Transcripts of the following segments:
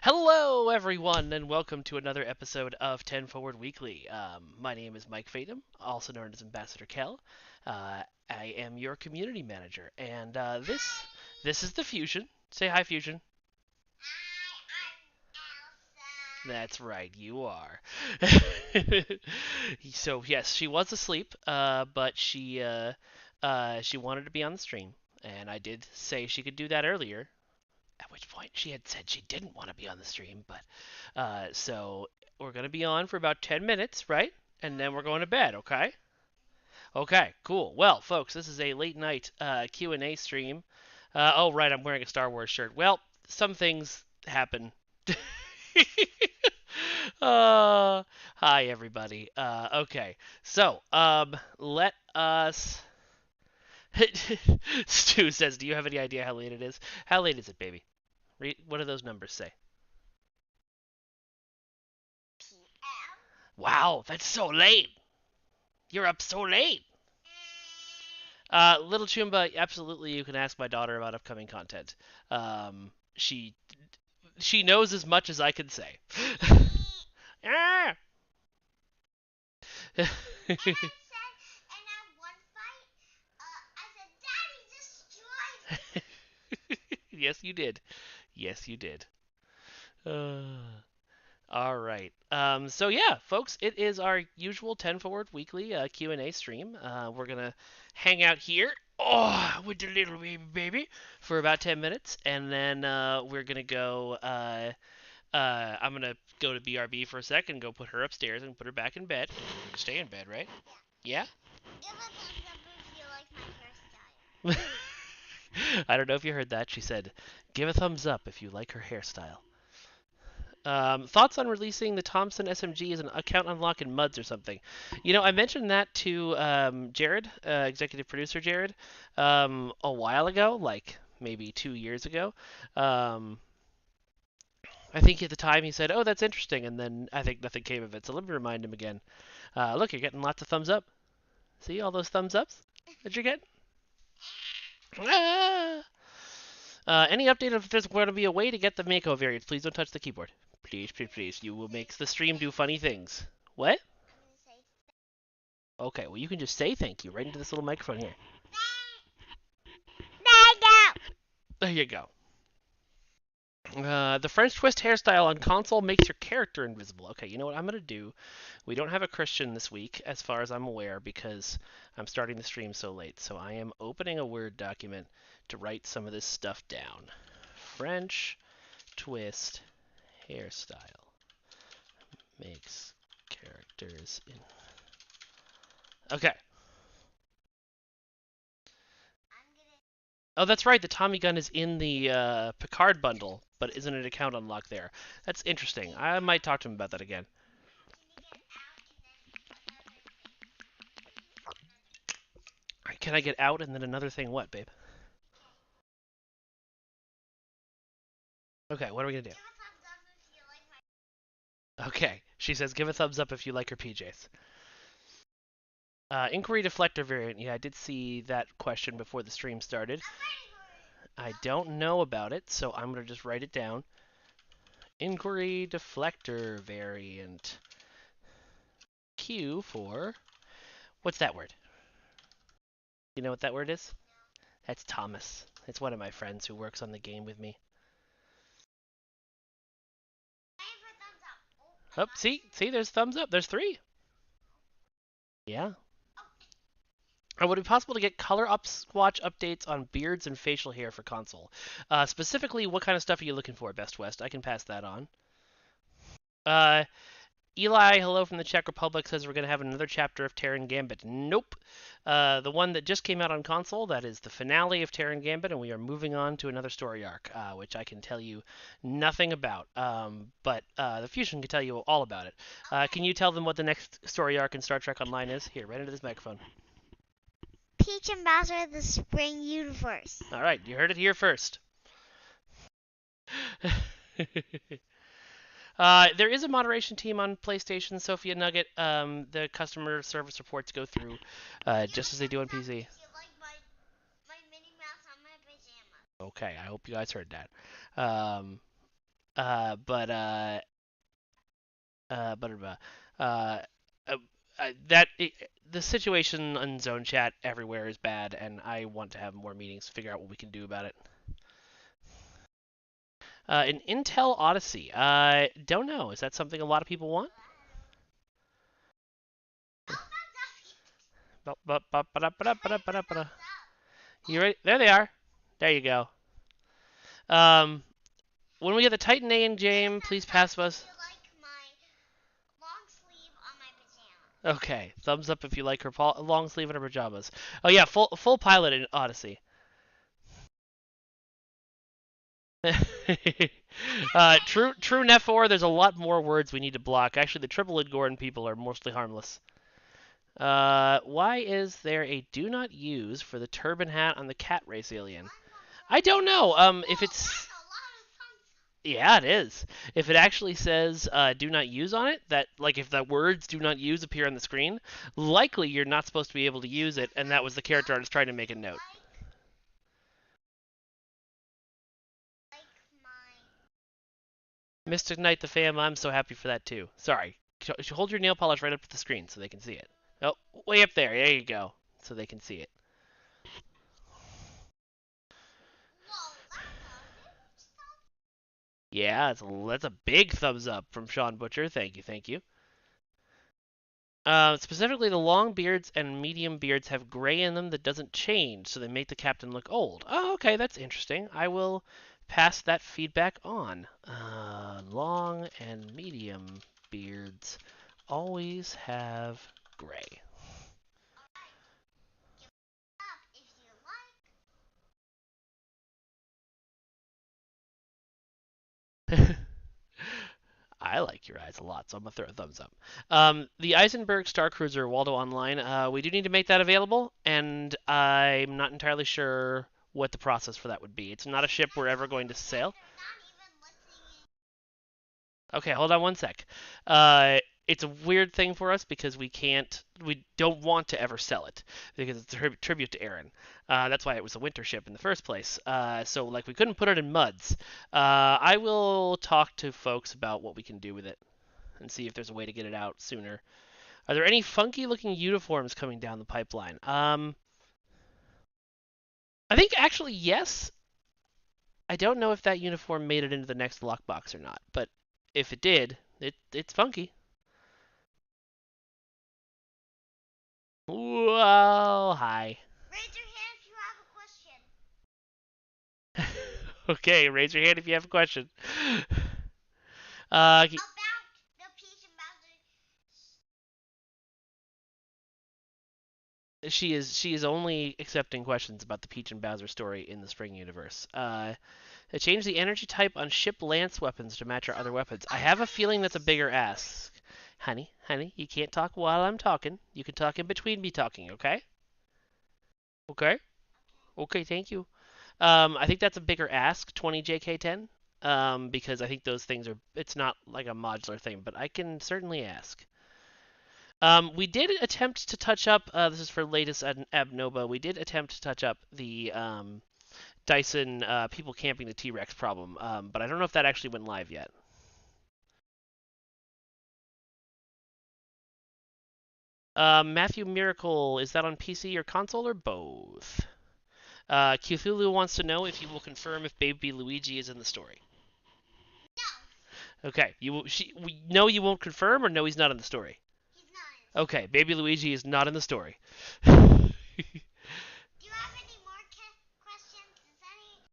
Hello, everyone, and welcome to another episode of 10 Forward Weekly. My name is Mike Fatum, also known as Ambassador Kel. I am your community manager, and this is the Fusion. Say hi, Fusion. That's right, you are. So yes, she was asleep, but she wanted to be on the stream, and I did say she could do that earlier. At which point she had said she didn't want to be on the stream, but so we're gonna be on for about 10 minutes, right? And then we're going to bed, okay? Okay, cool. Well, folks, this is a late night Q&A stream. Oh, right, I'm wearing a Star Wars shirt. Well, some things happen. uh, Hi everybody. Okay, so let us. Stu says, "Do you have any idea how late it is? How late is it, baby? What do those numbers say?" Wow, that's so late. You're up so late. Little Chumba, absolutely, you can ask my daughter about upcoming content. Um, she she knows as much as I can say. Ah! Yes, you did. Yes, you did. Uh, all right. So yeah, folks, it is our usual 10 Forward Weekly Q&A stream. We're gonna hang out here, with the little baby for about 10 minutes, and then we're gonna go. I'm gonna go to BRB for a second, go put her upstairs, and put her back in bed. Stay in bed, right? Yeah. I don't know if you heard that. She said, "Give a thumbs up if you like her hairstyle." Thoughts on releasing the Thompson SMG as an account unlock in MUDs or something? You know, I mentioned that to Jared, executive producer Jared, a while ago, like maybe 2 years ago. Um, I think at the time he said, "Oh, that's interesting," and then I think nothing came of it. So let me remind him again. Look, you're getting lots of thumbs up. See all those thumbs ups that you're getting? Ah! Any update if there's going to be a way to get the Mako variants? Please don't touch the keyboard. Please, please, please. You will make the stream do funny things. What? Okay, well, you can just say thank you right into this little microphone here. There you go. The French twist hairstyle on console makes your character invisible. Okay, you know what I'm going to do? We don't have a Christian this week, as far as I'm aware, because I'm starting the stream so late. So I am opening a Word document to write some of this stuff down. French twist hairstyle makes characters in. Okay. Oh, that's right. The Tommy gun is in the Picard bundle, but isn't an account unlock there. That's interesting. I might talk to him about that again. Can I get out and then another thing? What, babe? Okay, what are we gonna do? Okay, she says give a thumbs up if you like her PJs. Inquiry deflector variant. Yeah, I did see that question before the stream started. I don't know about it, so I'm gonna just write it down. Inquiry deflector variant. Q for what's that word? You know what that word is? That's Thomas. It's one of my friends who works on the game with me. Oh, see, there's thumbs up. There's three. Yeah. Would it be possible to get color swatch updates on beards and facial hair for console? Specifically, what kind of stuff are you looking for, Best West? I can pass that on. Uh, Eli, hello from the Czech Republic, says we're going to have another chapter of Terran Gambit. Nope. The one that just came out on console, that is the finale of Terran Gambit, and we are moving on to another story arc, which I can tell you nothing about. But the Fusion can tell you all about it. Can you tell them what the next story arc in Star Trek Online is? Here, right into this microphone. Peach Ambassador of the Spring Universe. All right, you heard it here first. There is a moderation team on PlayStation, Sophia Nugget. The customer service reports go through just as they do on PC. Okay, I hope you guys heard that. But but uh, uh, that the situation on Zone Chat everywhere is bad, and I want to have more meetings to figure out what we can do about it. An Intel Odyssey. Don't know. Is that something a lot of people want? You ready? There they are. There you go. Um, when we get the Titan A and Jame, please pass us. Okay, thumbs up if you like her long sleeve and her pajamas. Oh yeah, full pilot in Odyssey. True Nephor, there's a lot more words we need to block. Actually, the triple Idgorn people are mostly harmless. Why is there a do not use for the turban hat on the cat race alien? I don't know. If it's yeah, it is. If it actually says do not use on it, that like if the words do not use appear on the screen, likely you're not supposed to be able to use it, and that was the character artist trying to make a note. Mystic Knight the fam, I'm so happy for that too. Sorry. Hold your nail polish right up to the screen so they can see it. Oh, way up there. There you go. So they can see it. Yeah, that's a big thumbs up from Sean Butcher. Thank you, thank you. Specifically, the long beards and medium beards have gray in them that doesn't change, so they make the captain look old. Oh, okay, that's interesting. I will pass that feedback on. Long and medium beards always have gray. I like your eyes a lot, so I'm gonna throw a thumbs up. The Eisenberg Star Cruiser Waldo Online, we do need to make that available, and I'm not entirely sure what the process for that would be. It's not a ship we're ever going to sail. Okay, hold on one sec. It's a weird thing for us because we don't want to ever sell it because it's a tribute to Aaron. That's why it was a winter ship in the first place. So like we couldn't put it in muds. I will talk to folks about what we can do with it and see if there's a way to get it out sooner. Are there any funky looking uniforms coming down the pipeline? I think actually yes. I don't know if that uniform made it into the next lockbox or not, but if it did, it's funky. Well, hi. Raise your hand if you have a question. Okay, raise your hand if you have a question. About the Peach and Bowser. She is only accepting questions about the Peach and Bowser story in the Spring universe. They changed the energy type on ship lance weapons to match our other weapons. I have a feeling that's a bigger ask. Honey, you can't talk while I'm talking. You can talk in between me talking, okay? Okay? Okay, thank you. I think that's a bigger ask, 20 JK10, because I think those things are. It's not like a modular thing, but I can certainly ask. We did attempt to touch up. This is for latest Abnoba. We did attempt to touch up the Dyson people camping the T-Rex problem, but I don't know if that actually went live yet. Matthew Miracle, is that on PC or console or both? Cthulhu wants to know if you will confirm if Baby Luigi is in the story. No. Okay, we know you won't confirm, or no, he's not in the story. He's not. Okay, Baby Luigi is not in the story. Do you have any more questions? Does anyone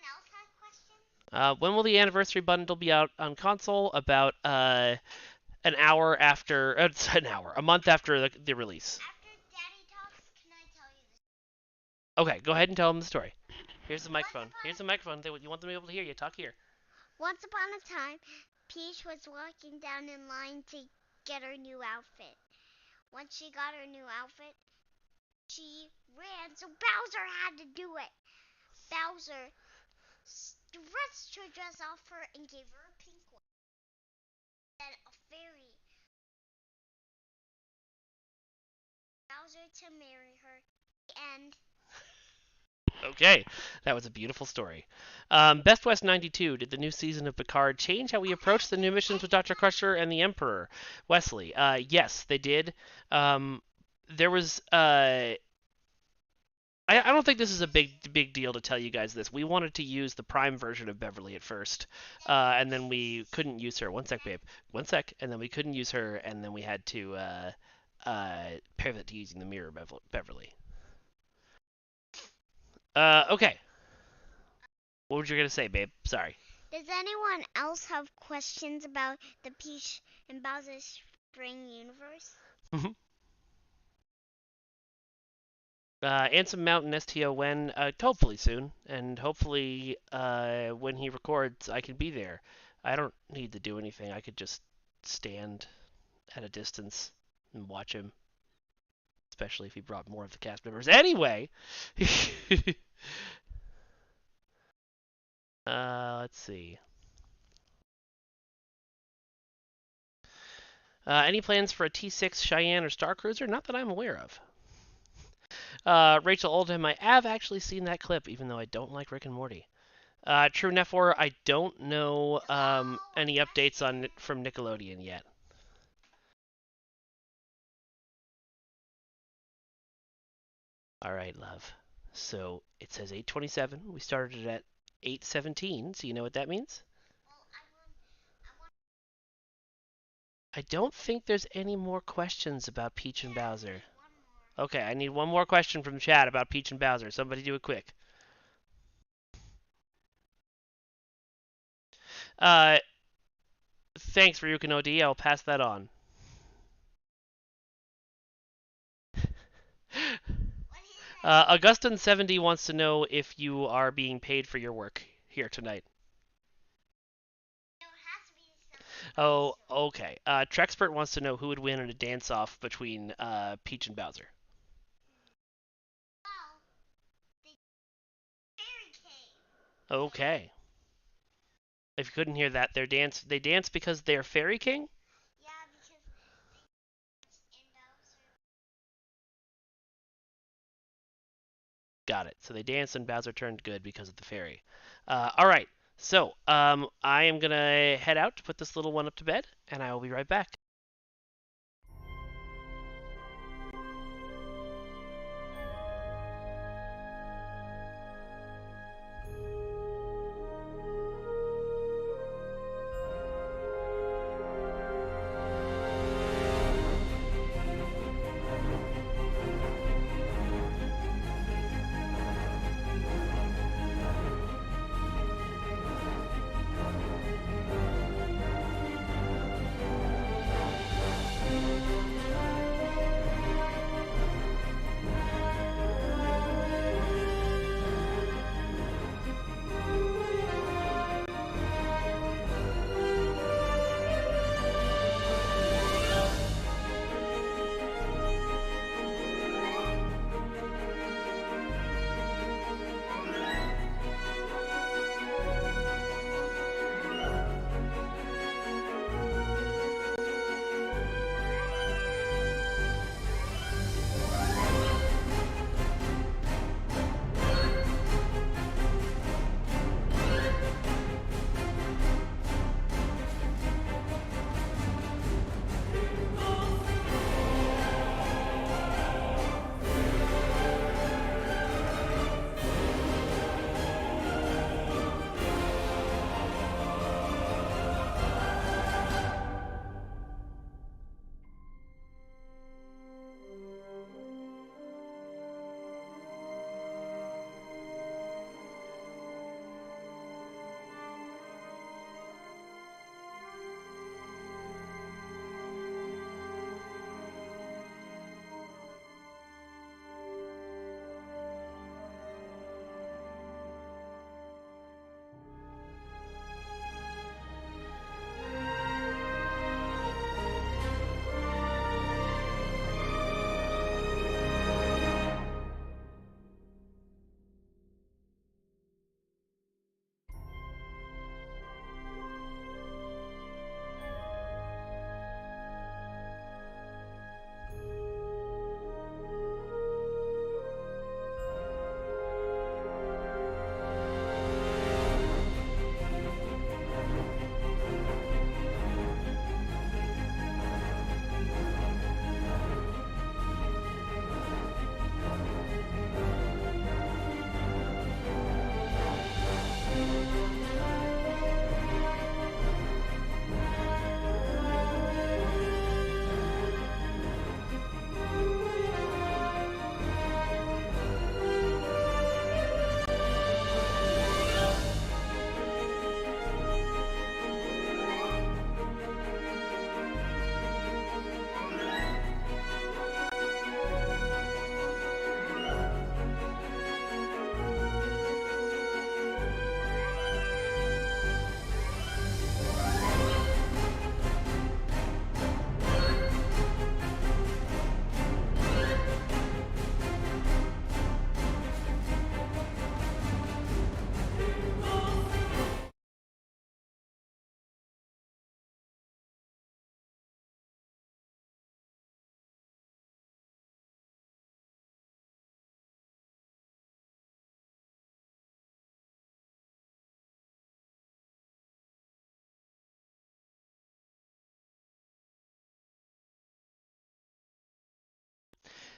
else have questions? When will the anniversary bundle be out on console? About an hour after, a month after the release. After Daddy talks, can I tell you this? Okay, go ahead and tell them the story. Here's the microphone. Here's the microphone. You want them to be able to hear you. Talk here. Once upon a time, Peach was walking down in line to get her new outfit. Once she got her new outfit, she ran, so Bowser had to do it. Bowser stretched her dress off her and gave her a pink one. Then a fairy Bowser to marry her. And Okay, that was a beautiful story. Best West 92. Did the new season of Picard change how we approach the new missions with Dr. Crusher and the Emperor? Wesley. Yes, they did. There was. I don't think this is a big deal to tell you guys this. We wanted to use the Prime version of Beverly at first, and then we couldn't use her. One sec, babe. One sec. And then we couldn't use her, and then we had to pivot to using the Mirror Beverly. Okay. What were you gonna say, babe? Sorry. Does anyone else have questions about the Peach and Bowser Spring universe? Ansem Mountain STO when? Hopefully soon, and hopefully when he records, I can be there. I don't need to do anything. I could just stand at a distance and watch him, especially if he brought more of the cast members. Anyway, let's see. Any plans for a T6 Cheyenne or Star Cruiser? Not that I'm aware of. Rachel Oldham, I have actually seen that clip, even though I don't like Rick and Morty. True Nefor, I don't know any updates on from Nickelodeon yet. All right, love. So it says 8:27. We started at 8:17. So you know what that means? I don't think there's any more questions about Peach and Bowser. Okay, I need one more question from the chat about Peach and Bowser. Somebody do it quick. Thanks, Ryukin OD. I'll pass that on. Augustin70 wants to know if you are being paid for your work here tonight. Oh, okay. Trexpert wants to know who would win in a dance-off between Peach and Bowser. Okay. If you couldn't hear that, they dance because they're Fairy King? Yeah, because and Bowser. Got it. So they danced and Bowser turned good because of the fairy. All right. So I am gonna head out to put this little one up to bed, and I will be right back.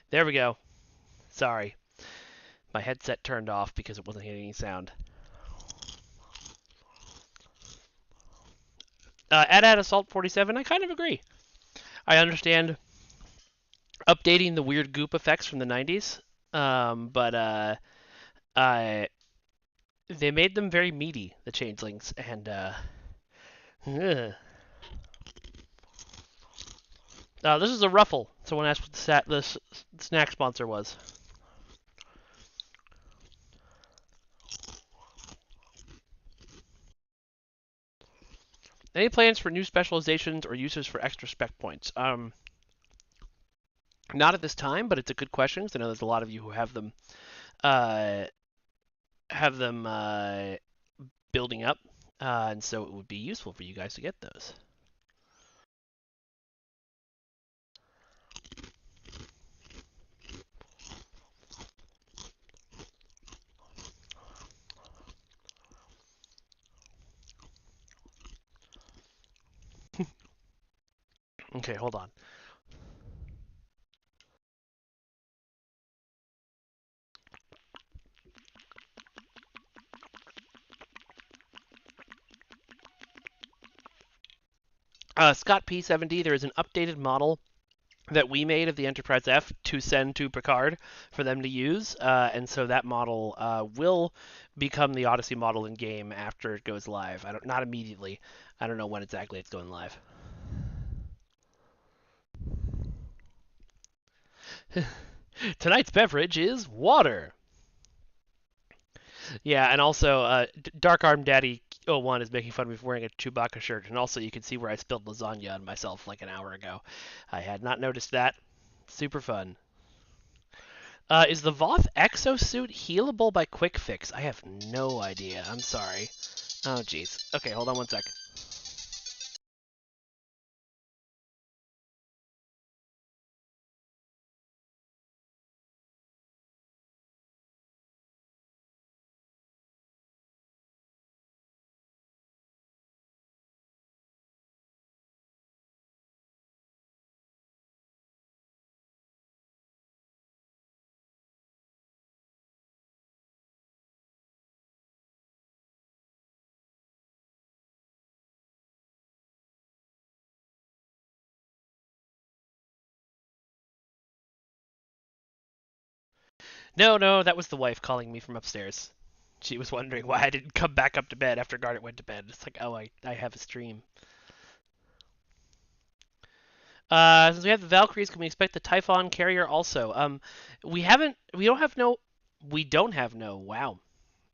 There we go. Sorry. My headset turned off because it wasn't getting any sound. At Assault 47, I kind of agree. I understand updating the weird goop effects from the 90s, but I they made them very meaty, the changelings, and this is a Ruffle. Someone asked what the snack sponsor was. Any plans for new specializations or uses for extra spec points? Not at this time, but it's a good question because I know there's a lot of you who have them uh, building up, and so it would be useful for you guys to get those. Okay, hold on. Scott P70, there is an updated model that we made of the Enterprise F to send to Picard for them to use, and so that model will become the Odyssey model in game after it goes live. Not immediately. I don't know when exactly it's going live. Tonight's beverage is water. Yeah, and also Dark Arm Daddy 01 is making fun of me for wearing a Chewbacca shirt, and also you can see where I spilled lasagna on myself like an hour ago. I had not noticed that. Super fun. Is the Voth exosuit healable by quick fix? I have no idea. I'm sorry. Oh, jeez. Okay, hold on one sec. No, no, that was the wife calling me from upstairs. She was wondering why I didn't come back up to bed after Garnet went to bed. It's like, oh, I have a stream. Since we have the Valkyries, can we expect the Typhon carrier also? We haven't. We don't have no. Wow.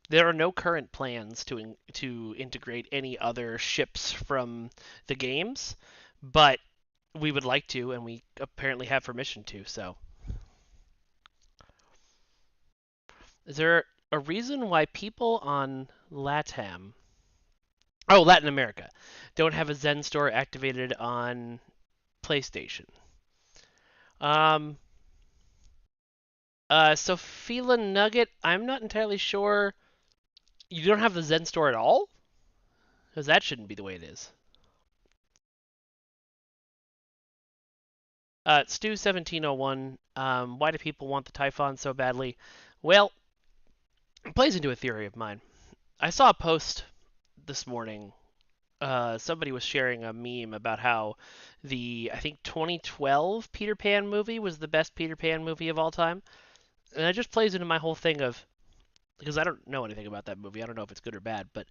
There are no current plans to integrate any other ships from the games, but we would like to, and we apparently have permission to. So, is there a reason why people on Latin America, don't have a Zen store activated on PlayStation? Um, Sophia Nugget, I'm not entirely sure. You don't have the Zen store at all? Because that shouldn't be the way it is. Stu1701, why do people want the Typhon so badly? Well, it plays into a theory of mine. I saw a post this morning. Somebody was sharing a meme about how I think 2012 Peter Pan movie was the best Peter Pan movie of all time. And it just plays into my whole thing of, because I don't know anything about that movie. I don't know if it's good or bad, but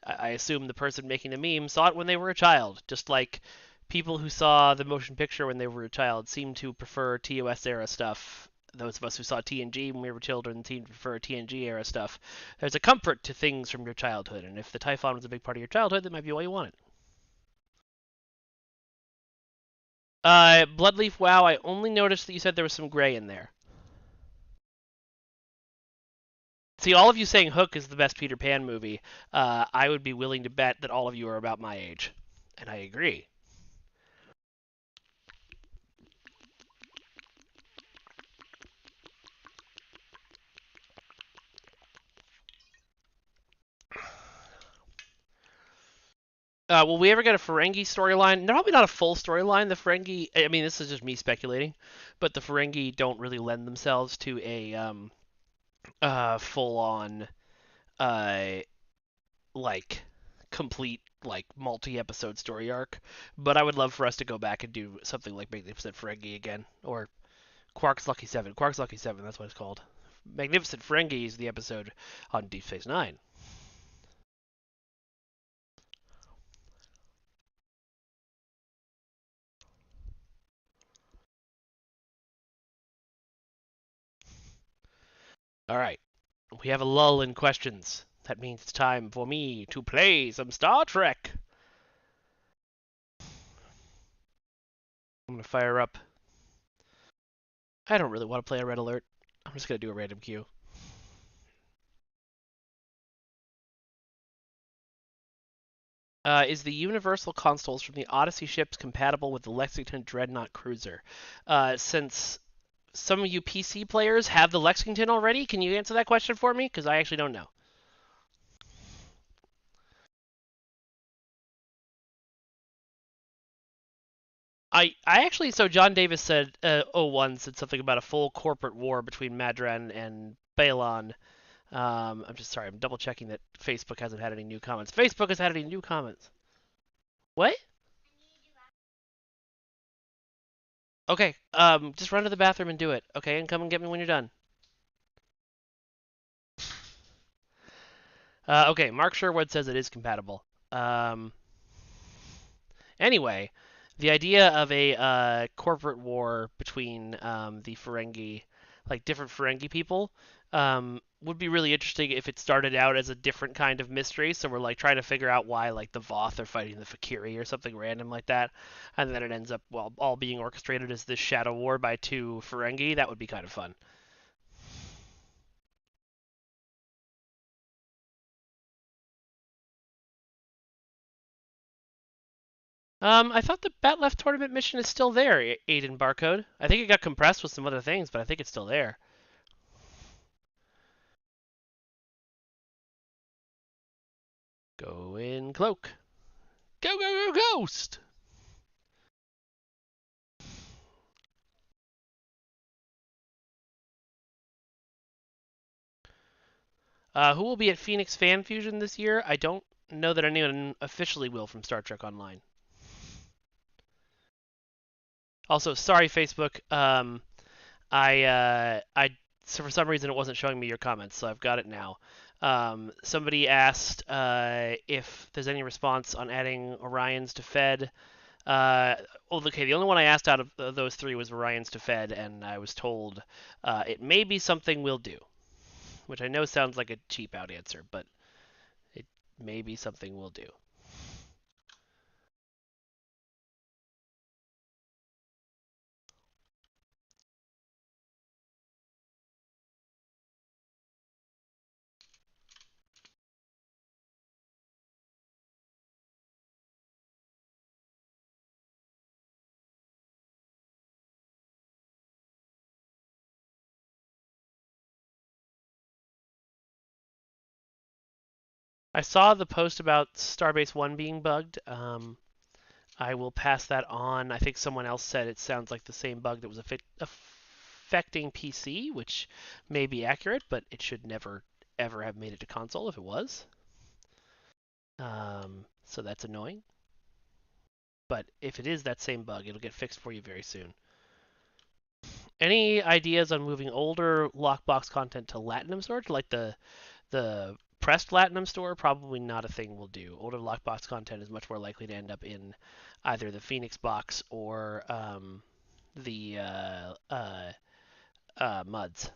I assume the person making the meme saw it when they were a child, just like people who saw the motion picture when they were a child seem to prefer TOS era stuff. Those of us who saw TNG when we were children seem to prefer TNG era stuff. There's a comfort to things from your childhood, and if the Typhon was a big part of your childhood, that might be why you want it. Bloodleaf, wow, I only noticed that you said there was some gray in there. See, all of you saying Hook is the best Peter Pan movie, I would be willing to bet that all of you are about my age. And I agree. Will we ever get a Ferengi storyline? No, probably not a full storyline. The Ferengi, I mean, this is just me speculating, but the Ferengi don't really lend themselves to a full-on uh like complete like multi-episode story arc. But I would love for us to go back and do something like Magnificent Ferengi again, or Quark's Lucky Seven. Quark's Lucky Seven, that's what it's called. Magnificent Ferengi is the episode on Deep Space Nine. All right, we have a lull in questions. That means it's time for me to play some Star Trek. I'm gonna fire up. I don't really want to play a red alert. I'm just gonna do a random queue. Is the Universal consoles from the Odyssey ships compatible with the Lexington Dreadnought cruiser? Since some of you PC players have the Lexington already, can you answer that question for me? Because I actually don't know. I actually, so John Davis said, '01 said something about a full corporate war between Madran and Balon. I'm just sorry, I'm double checking that Facebook hasn't had any new comments. Facebook has had any new comments. What? Okay, just run to the bathroom and do it, okay? And come and get me when you're done. Okay, Mark Sherwood says it is compatible. Anyway, the idea of a corporate war between the Ferengi, like different Ferengi people, would be really interesting if it started out as a different kind of mystery. So we're like trying to figure out why like the Voth are fighting the Fakiri or something random like that, and then it ends up well all being orchestrated as this shadow war by two Ferengi. That would be kind of fun. I thought the Bat Left tournament mission is still there, Aiden Barcode. I think it got compressed with some other things, but I think it's still there. Go in cloak. Go, go, go, ghost! Who will be at Phoenix Fan Fusion this year? I don't know that anyone officially will from Star Trek Online. Also, sorry, Facebook. I so for some reason it wasn't showing me your comments, so I've got it now. Somebody asked if there's any response on adding Orions to Fed. Well, okay, the only one I asked out of those three was Orions to Fed, and I was told it may be something we'll do, which I know sounds like a cheap out answer, but it may be something we'll do. I saw the post about Starbase 1 being bugged. I will pass that on. I think someone else said it sounds like the same bug that was affecting PC, which may be accurate, but it should never ever have made it to console if it was. So that's annoying. But if it is that same bug, it'll get fixed for you very soon. Any ideas on moving older lockbox content to Latinum storage, like the pressed Latinum store? Probably not a thing we'll do. Older lockbox content is much more likely to end up in either the Phoenix box or the MUDs.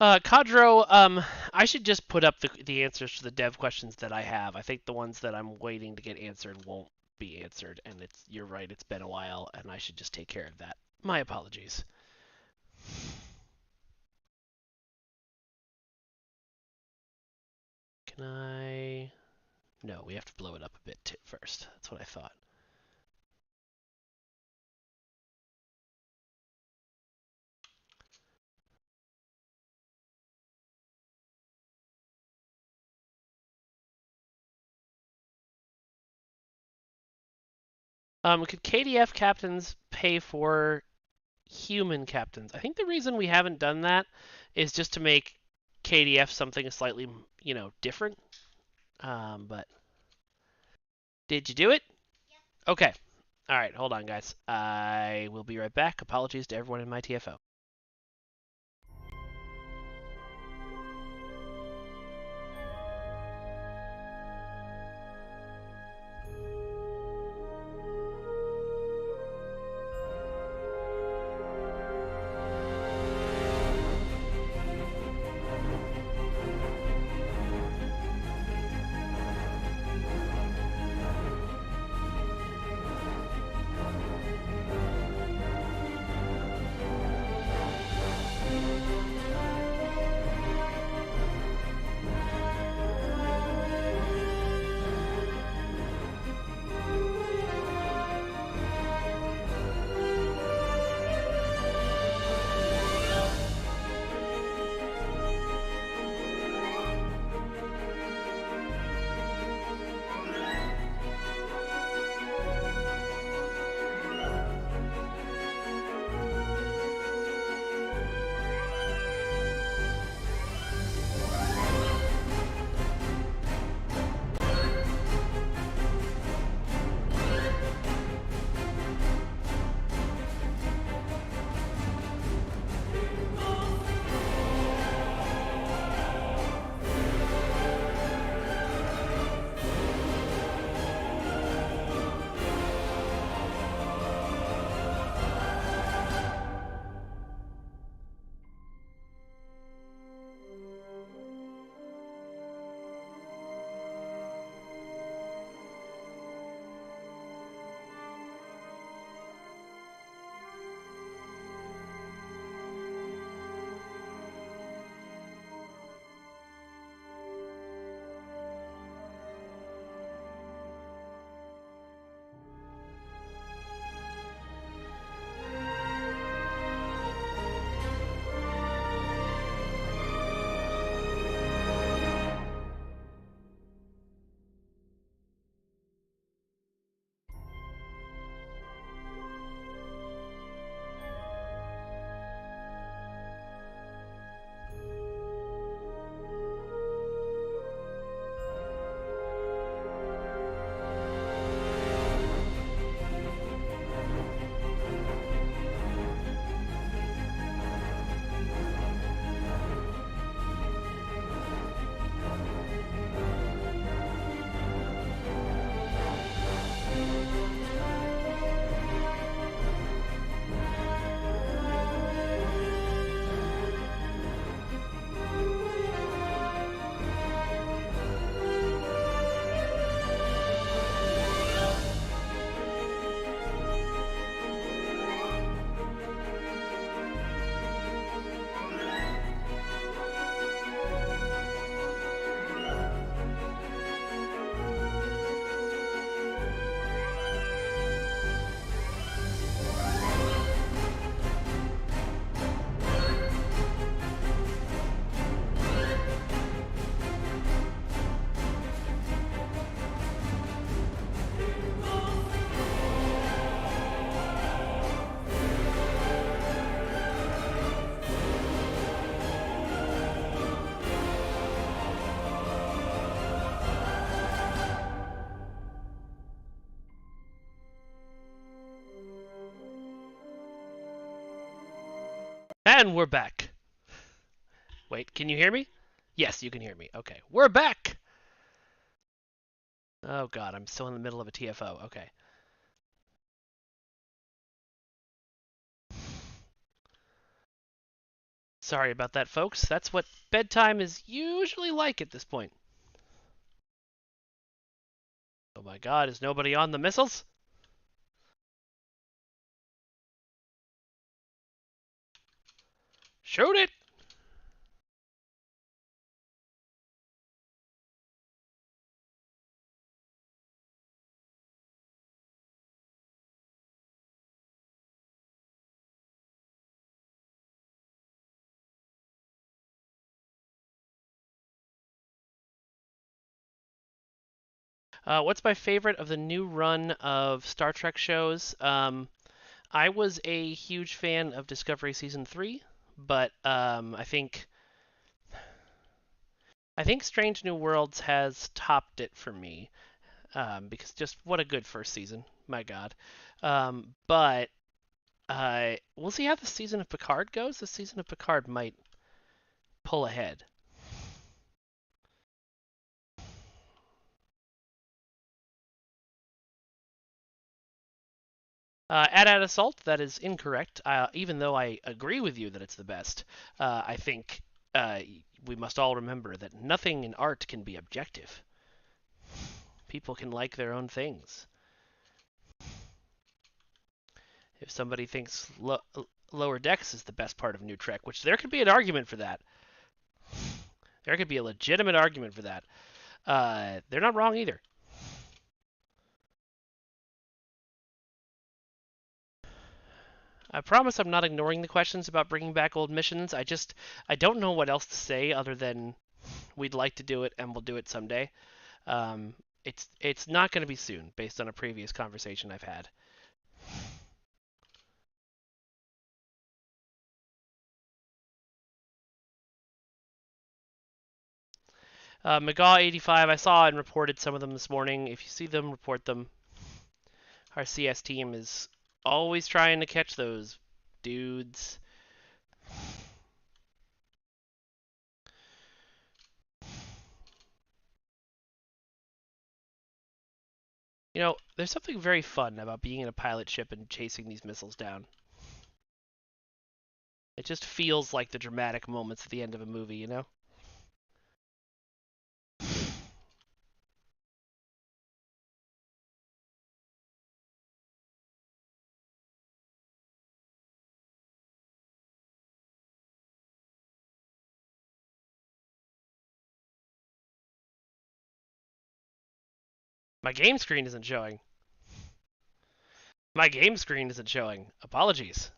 Cadro, I should just put up the answers to the dev questions that I have. I think the ones that I'm waiting to get answered won't be answered, and you're right, it's been a while, and I should just take care of that. My apologies. Can I? No, we have to blow it up a bit first. That's what I thought. Could KDF captains pay for human captains? I think the reason we haven't done that is just to make KDF something slightly, different. But did you do it? Okay. All right, hold on, guys. I will be right back. Apologies to everyone in my TFO. And we're back. Wait, can you hear me? Yes, you can hear me. Okay, we're back. Oh god, I'm still in the middle of a TFO. Okay. Sorry about that, folks. That's what bedtime is usually like at this point. Oh my god, is nobody on the missiles? Shoot it! What's my favorite of the new run of Star Trek shows? I was a huge fan of Discovery season 3, but I think Strange New Worlds has topped it for me, because just what a good first season, my God. But we'll see how the season of Picard goes. The season of Picard might pull ahead. At Assault, that is incorrect. Even though I agree with you that it's the best, I think uh, we must all remember that nothing in art can be objective. People can like their own things. If somebody thinks Lower Decks is the best part of New Trek, which there could be an argument for that, there could be a legitimate argument for that. They're not wrong either. I promise I'm not ignoring the questions about bringing back old missions. I don't know what else to say other than we'd like to do it and we'll do it someday. Um, it's not going to be soon, based on a previous conversation I've had. McGaw85, I saw and reported some of them this morning. If you see them, report them. Our CS team is always trying to catch those dudes. You know, there's something very fun about being in a pilot ship and chasing these missiles down. It just feels like the dramatic moments at the end of a movie, you know? My game screen isn't showing. My game screen isn't showing. Apologies.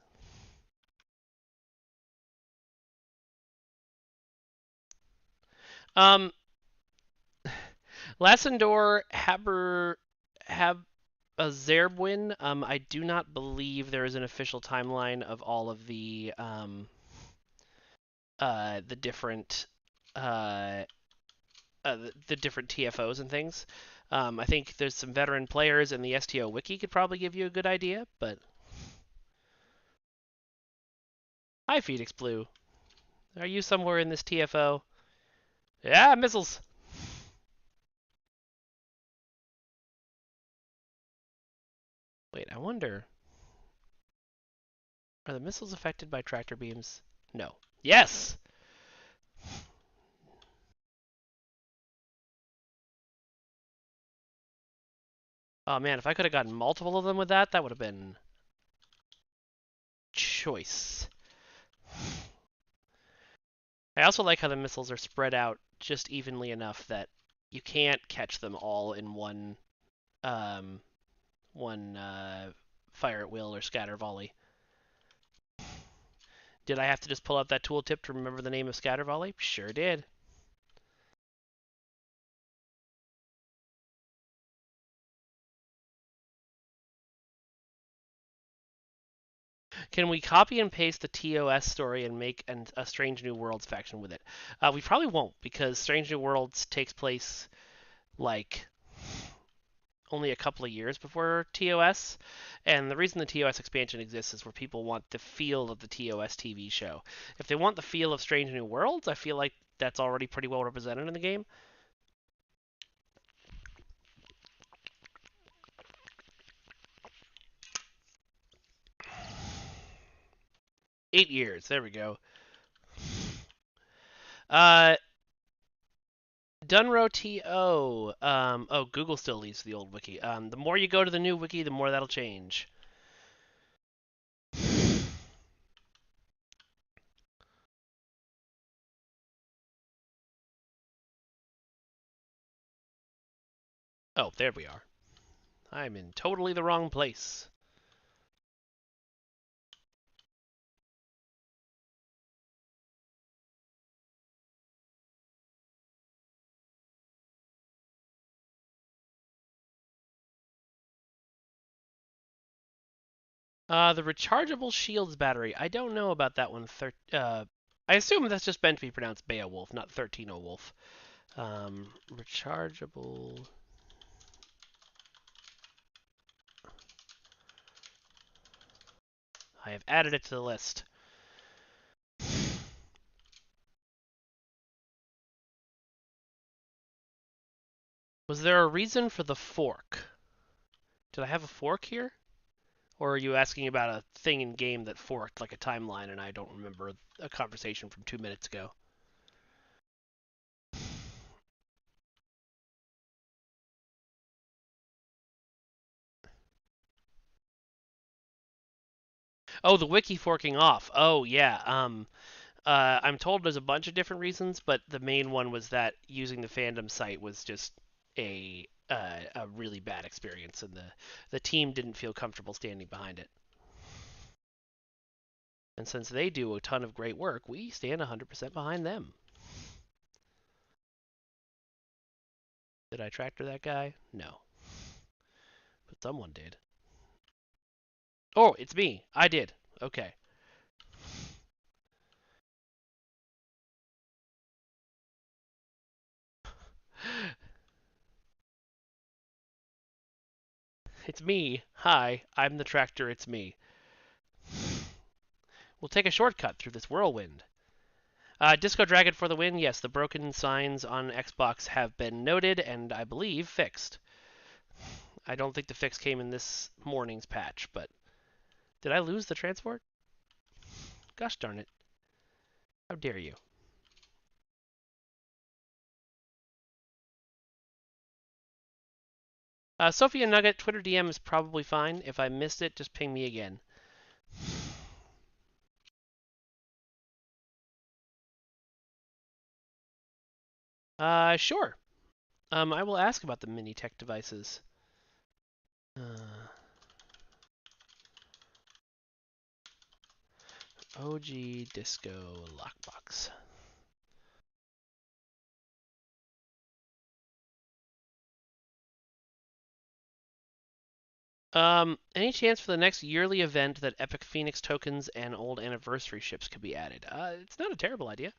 Um, Lassendor have a Zerbwin. I do not believe there is an official timeline of all of the different uh, the different TFOs and things. I think there's some veteran players, and the STO wiki could probably give you a good idea. But hi, Phoenix Blue. Are you somewhere in this TFO? Yeah, missiles. Wait, I wonder. Are the missiles affected by tractor beams? No. Yes. Oh man, if I could have gotten multiple of them with that, that would have been choice. I also like how the missiles are spread out just evenly enough that you can't catch them all in um, one fire at will or scatter volley. Did I have to just pull out that tooltip to remember the name of scatter volley? Sure did. Can we copy and paste the TOS story and make a Strange New Worlds faction with it? We probably won't, because Strange New Worlds takes place like only a couple of years before TOS, and the reason the TOS expansion exists is where people want the feel of the TOS TV show. If they want the feel of Strange New Worlds, I feel like that's already pretty well represented in the game. 8 years. There we go. Uh, Dunro TO. Google still leaves the old wiki. The more you go to the new wiki, the more that'll change. Oh, there we are. I'm in totally the wrong place. The rechargeable shields battery. I don't know about that one. I assume that's just meant to be pronounced Beowulf, not 13O Wolf. Rechargeable. I have added it to the list. Was there a reason for the fork? Did I have a fork here? Or are you asking about a thing in game that forked like a timeline and I don't remember a conversation from 2 minutes ago? Oh, the wiki forking off. Oh, yeah. I'm told there's a bunch of different reasons, but the main one was that using the fandom site was just a really bad experience, and the team didn't feel comfortable standing behind it. And since they do a ton of great work, we stand 100% behind them. Did I tractor that guy? No, but someone did. Oh, it's me. I did. Okay. It's me. Hi, I'm the tractor. It's me. We'll take a shortcut through this whirlwind. Disco Dragon for the win. Yes, the broken signs on Xbox have been noted and I believe fixed. I don't think the fix came in this morning's patch, but did I lose the transport? Gosh darn it. How dare you? Sophia Nugget, Twitter DM is probably fine. If I missed it, just ping me again. Sure. I will ask about the mini tech devices. OG Disco Lockbox. Any chance for the next yearly event that Epic Phoenix tokens and old anniversary ships could be added? It's not a terrible idea.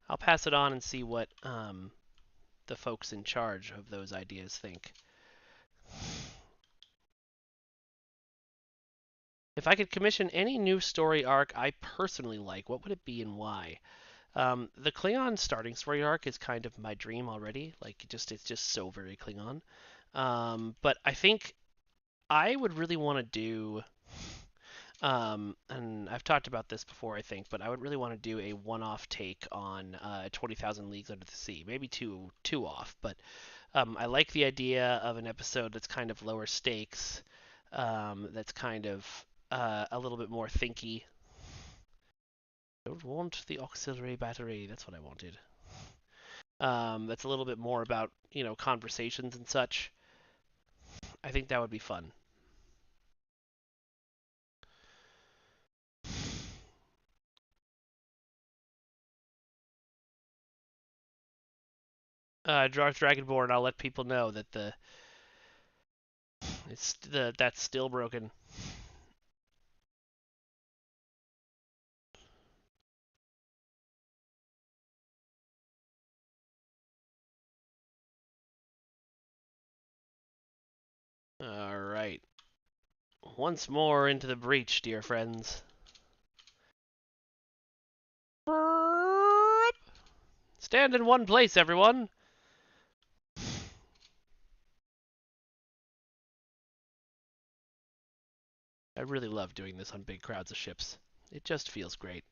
I'll pass it on and see what the folks in charge of those ideas think. If I could commission any new story arc I personally like, what would it be and why? The Klingon starting story arc is kind of my dream already. Like, it's just so very Klingon. But I think I would really want to do, and I've talked about this before, I think, but I would really want to do a one-off take on 20,000 Leagues Under the Sea. Maybe two off, but I like the idea of an episode that's kind of lower stakes, that's kind of a little bit more thinky. Don't want the auxiliary battery. That's what I wanted. That's a little bit more about conversations and such. I think that would be fun. Darth Dragonborn. I'll let people know that that's still broken. All right. Once more into the breach, dear friends. Stand in one place, everyone. I really love doing this on big crowds of ships. It just feels great.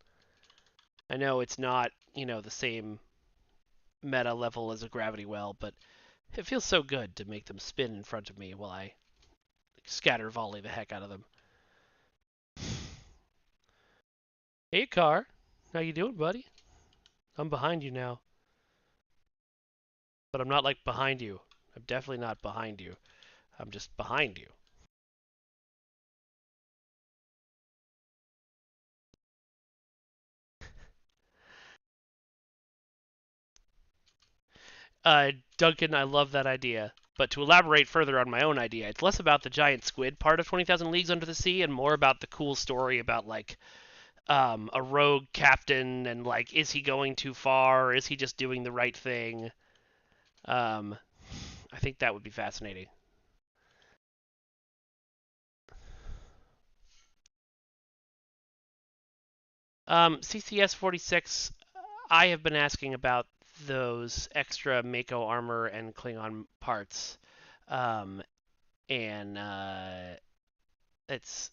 I know it's not, the same meta level as a gravity well, but it feels so good to make them spin in front of me while I scatter volley the heck out of them. Hey, car. How you doing, buddy? I'm behind you now. But I'm not like behind you. I'm definitely not behind you. I'm just behind you. Duncan, I love that idea. But to elaborate further on my own idea, it's less about the giant squid part of 20,000 Leagues Under the Sea and more about the cool story about like a rogue captain and like is he going too far or is he just doing the right thing? Um, I think that would be fascinating. CCS 46, I have been asking about those extra Mako armor and Klingon parts. Um, and it's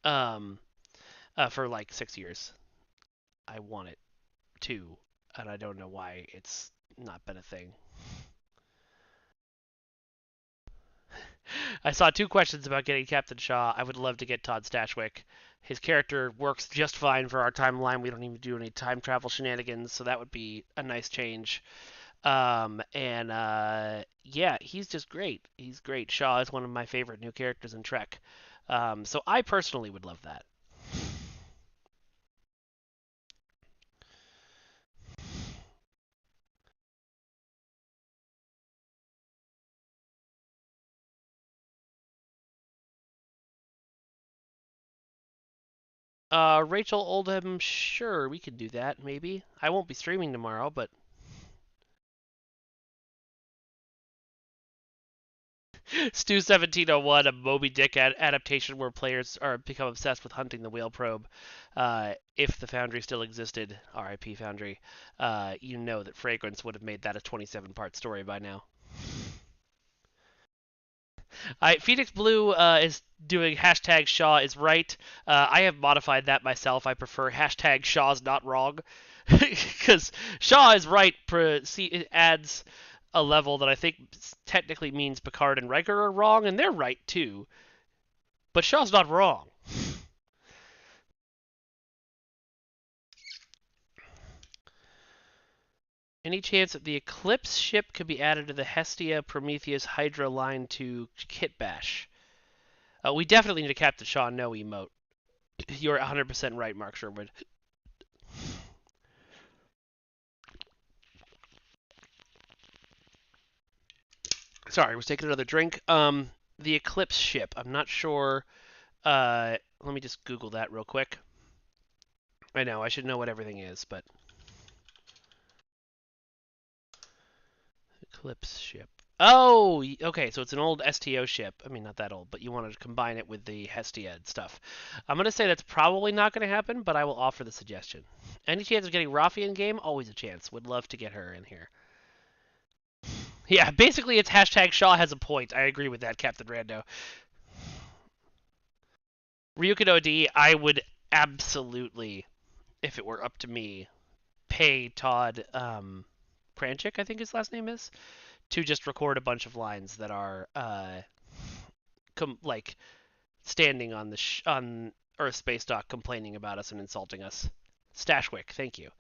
um, for like 6 years. I want it too, and I don't know why it's not been a thing. I saw two questions about getting Captain Shaw. I would love to get Todd Stashwick. His character works just fine for our timeline. We don't even do any time travel shenanigans, so that would be a nice change. And yeah, he's just great. He's great. Shaw is one of my favorite new characters in Trek. So I personally would love that. Rachel Oldham, sure, we can do that, maybe. I won't be streaming tomorrow, but Stu 1701, a Moby Dick adaptation where players are become obsessed with hunting the whale probe. If the Foundry still existed, R.I.P. Foundry, you know that Fragrance would have made that a 27-part story by now. Phoenix Blue is doing hashtag Shaw is right. I have modified that myself. I prefer hashtag Shaw's not wrong because Shaw is right. It adds a level that I think technically means Picard and Riker are wrong, and they're right too. But Shaw's not wrong. Any chance that the Eclipse ship could be added to the Hestia Prometheus Hydra line to Kit Bash? We definitely need a Captain Shaw no emote. You're 100% right, Mark Sherwood. Sorry, I was taking another drink. The Eclipse ship. I'm not sure. Let me just Google that real quick. I know I should know what everything is, but Eclipse ship. Oh, okay. So it's an old STO ship. I mean, not that old, but you wanted to combine it with the Hestia stuff. I'm gonna say that's probably not gonna happen, but I will offer the suggestion. Any chance of getting Rafi in game? Always a chance. Would love to get her in here. Yeah, basically it's hashtag Shaw has a point. I agree with that, Captain Rando. Ryukin OD, I would absolutely, if it were up to me, pay Todd Pranchik, I think his last name is, to just record a bunch of lines that are like standing on the on Earth Space Dock complaining about us and insulting us. Stashwick, thank you.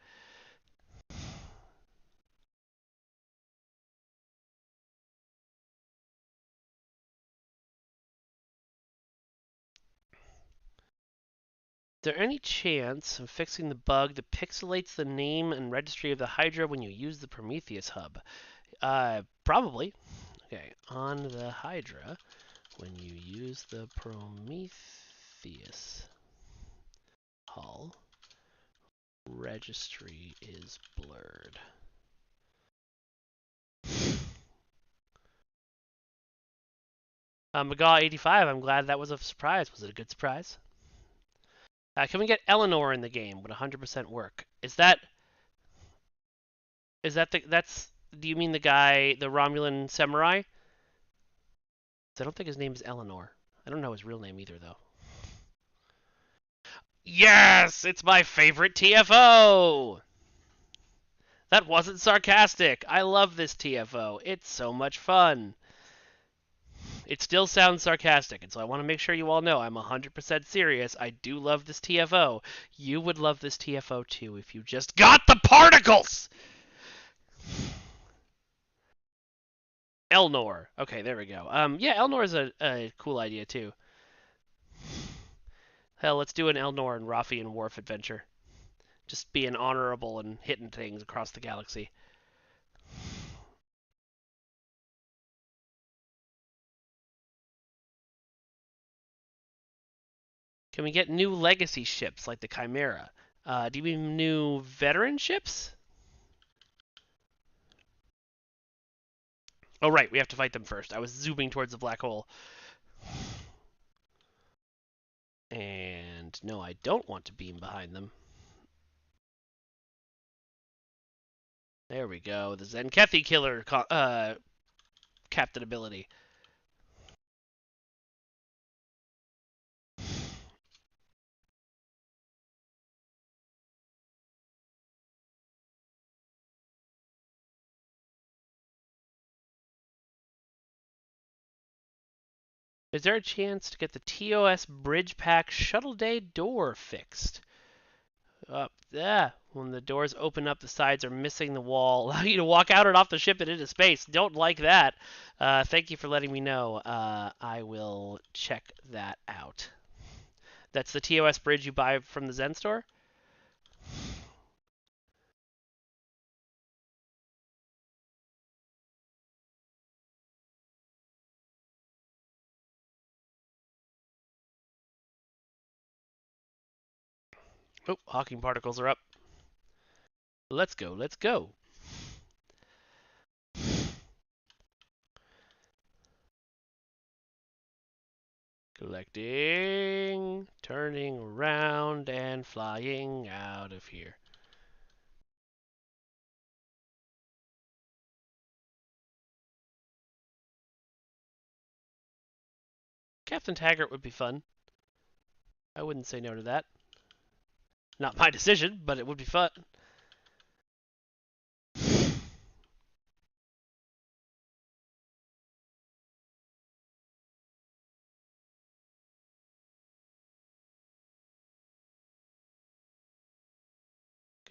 Is there any chance of fixing the bug that pixelates the name and registry of the Hydra when you use the Prometheus hub? Probably. Okay, on the Hydra, when you use the Prometheus hull, registry is blurred. McGaw85, I'm glad that was a surprise. Was it a good surprise? Can we get Eleanor in the game? Would 100% work? Is that that's? Do you mean the guy, the Romulan samurai? I don't think his name is Eleanor. I don't know his real name either, though. Yes, it's my favorite TFO. That wasn't sarcastic. I love this TFO. It's so much fun. It still sounds sarcastic, and so I want to make sure you all know I'm 100% serious. I do love this TFO. You would love this TFO too if you just got the particles! Elnor. Okay, there we go. Yeah, Elnor is a cool idea too. Hell, let's do an Elnor and Rafi and Worf adventure. Just being honorable and hitting things across the galaxy. Can we get new legacy ships like the Chimera? Do you mean new veteran ships? Oh, right, we have to fight them first. I was zooming towards the black hole. And no, I don't want to beam behind them. There we go. The Zenkethi killer captain ability. Is there a chance to get the TOS Bridge Pack Shuttle Day door fixed? When the doors open up, the sides are missing the wall. Allow you to walk out and off the ship and into space. Don't like that. Thank you for letting me know. I will check that out. That's the TOS bridge you buy from the Zen store? Oh, Hawking particles are up. Let's go, let's go. Collecting, turning around, and flying out of here. Captain Taggart would be fun. I wouldn't say no to that. Not my decision, but it would be fun.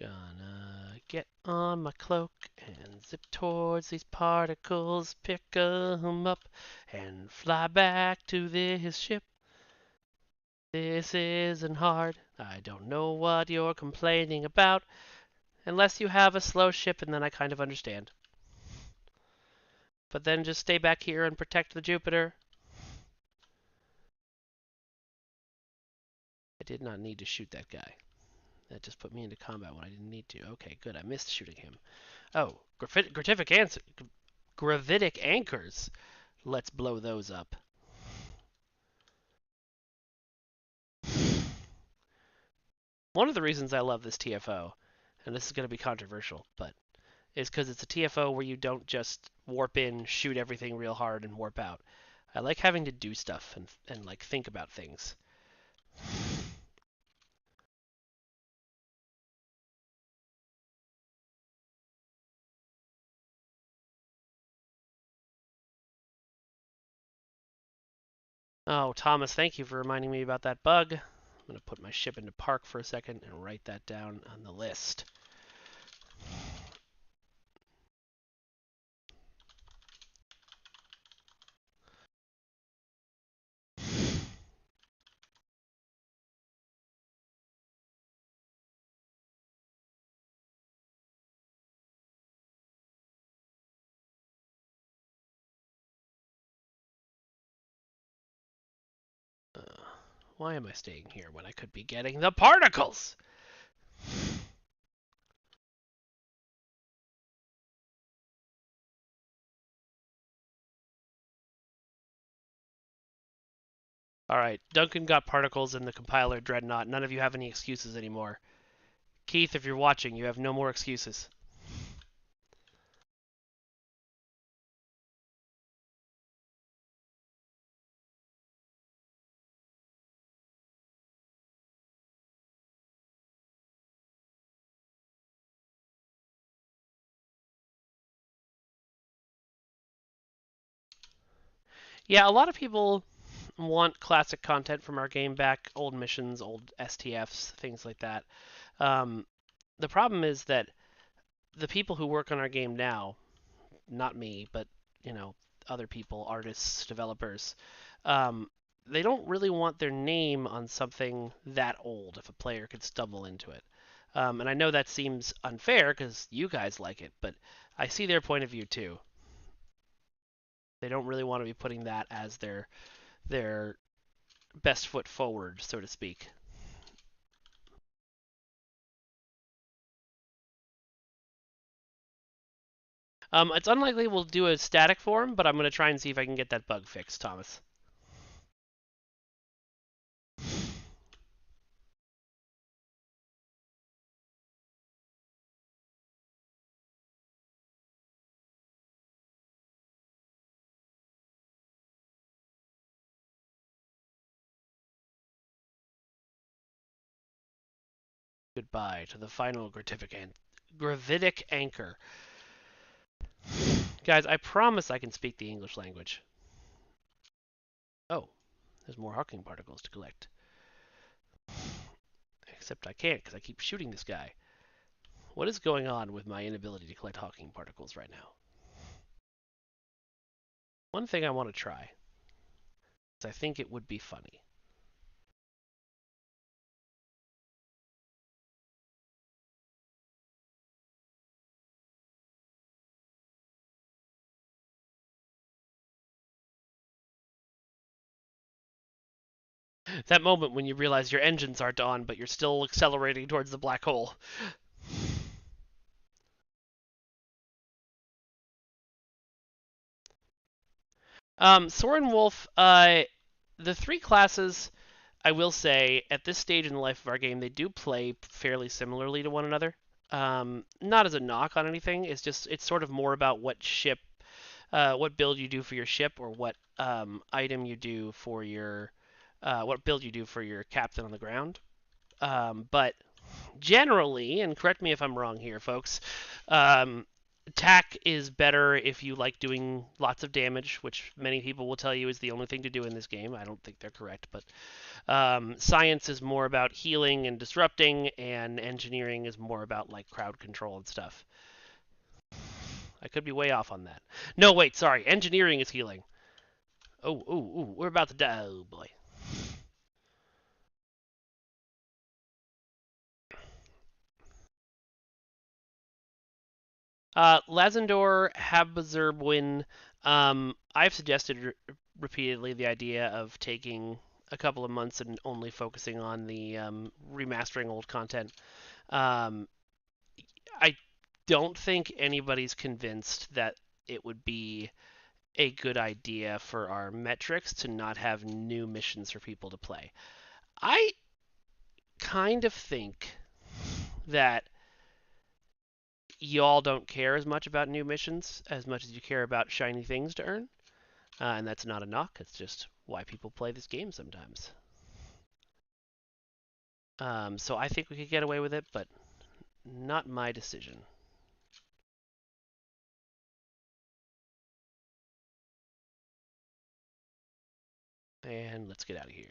Gonna get on my cloak and zip towards these particles, pick 'em up, and fly back to this ship. This isn't hard. I don't know what you're complaining about, unless you have a slow ship, and then I kind of understand. But then just stay back here and protect the Jupiter. I did not need to shoot that guy. That just put me into combat when I didn't need to. Okay, good. I missed shooting him. Oh, gravitic anchors. Let's blow those up. One of the reasons I love this TFO, and this is going to be controversial, but is because it's a TFO where you don't just warp in, shoot everything real hard, and warp out. I like having to do stuff and like think about things. Oh, Thomas, thank you for reminding me about that bug. I'm going to put my ship into park for a second and write that down on the list. Why am I staying here when I could be getting the particles? Alright, Duncan got particles in the compiler Dreadnought. None of you have any excuses anymore. Keith, if you're watching, you have no more excuses. Yeah, a lot of people want classic content from our game back, old missions, old STFs, things like that. The problem is that the people who work on our game now, not me, but other people, artists, developers, um, they don't really want their name on something that old if a player could stumble into it. And I know that seems unfair because you guys like it, but I see their point of view too. They don't really want to be putting that as their best foot forward, so to speak. It's unlikely we'll do a static form, but I'm going to try and see if I can get that bug fixed, Thomas. Goodbye to the final gravitic anchor. Guys, I promise I can speak the English language. Oh, there's more Hawking particles to collect. Except I can't because I keep shooting this guy. What is going on with my inability to collect Hawking particles right now? One thing I want to try is I think it would be funny. That moment when you realize your engines aren't on, but you're still accelerating towards the black hole. Soren Wolf, the three classes, I will say, at this stage in the life of our game, they do play fairly similarly to one another. Not as a knock on anything. It's sort of more about what build you do for your ship, or what item you do for what build you do for your captain on the ground. But generally, and correct me if I'm wrong here, folks, attack is better if you like doing lots of damage, which many people will tell you is the only thing to do in this game. I don't think they're correct, but science is more about healing and disrupting, and engineering is more about like crowd control and stuff. I could be way off on that. No, wait, sorry. Engineering is healing. Oh, we're about to die. Oh boy. Lazendor Habazerwin. I've suggested repeatedly the idea of taking a couple of months and only focusing on the remastering old content. Um, I don't think anybody's convinced that it would be a good idea for our metrics to not have new missions for people to play. I kind of think that y'all don't care as much about new missions as much as you care about shiny things to earn. And that's not a knock, it's just why people play this game sometimes. So I think we could get away with it, but not my decision. And let's get out of here.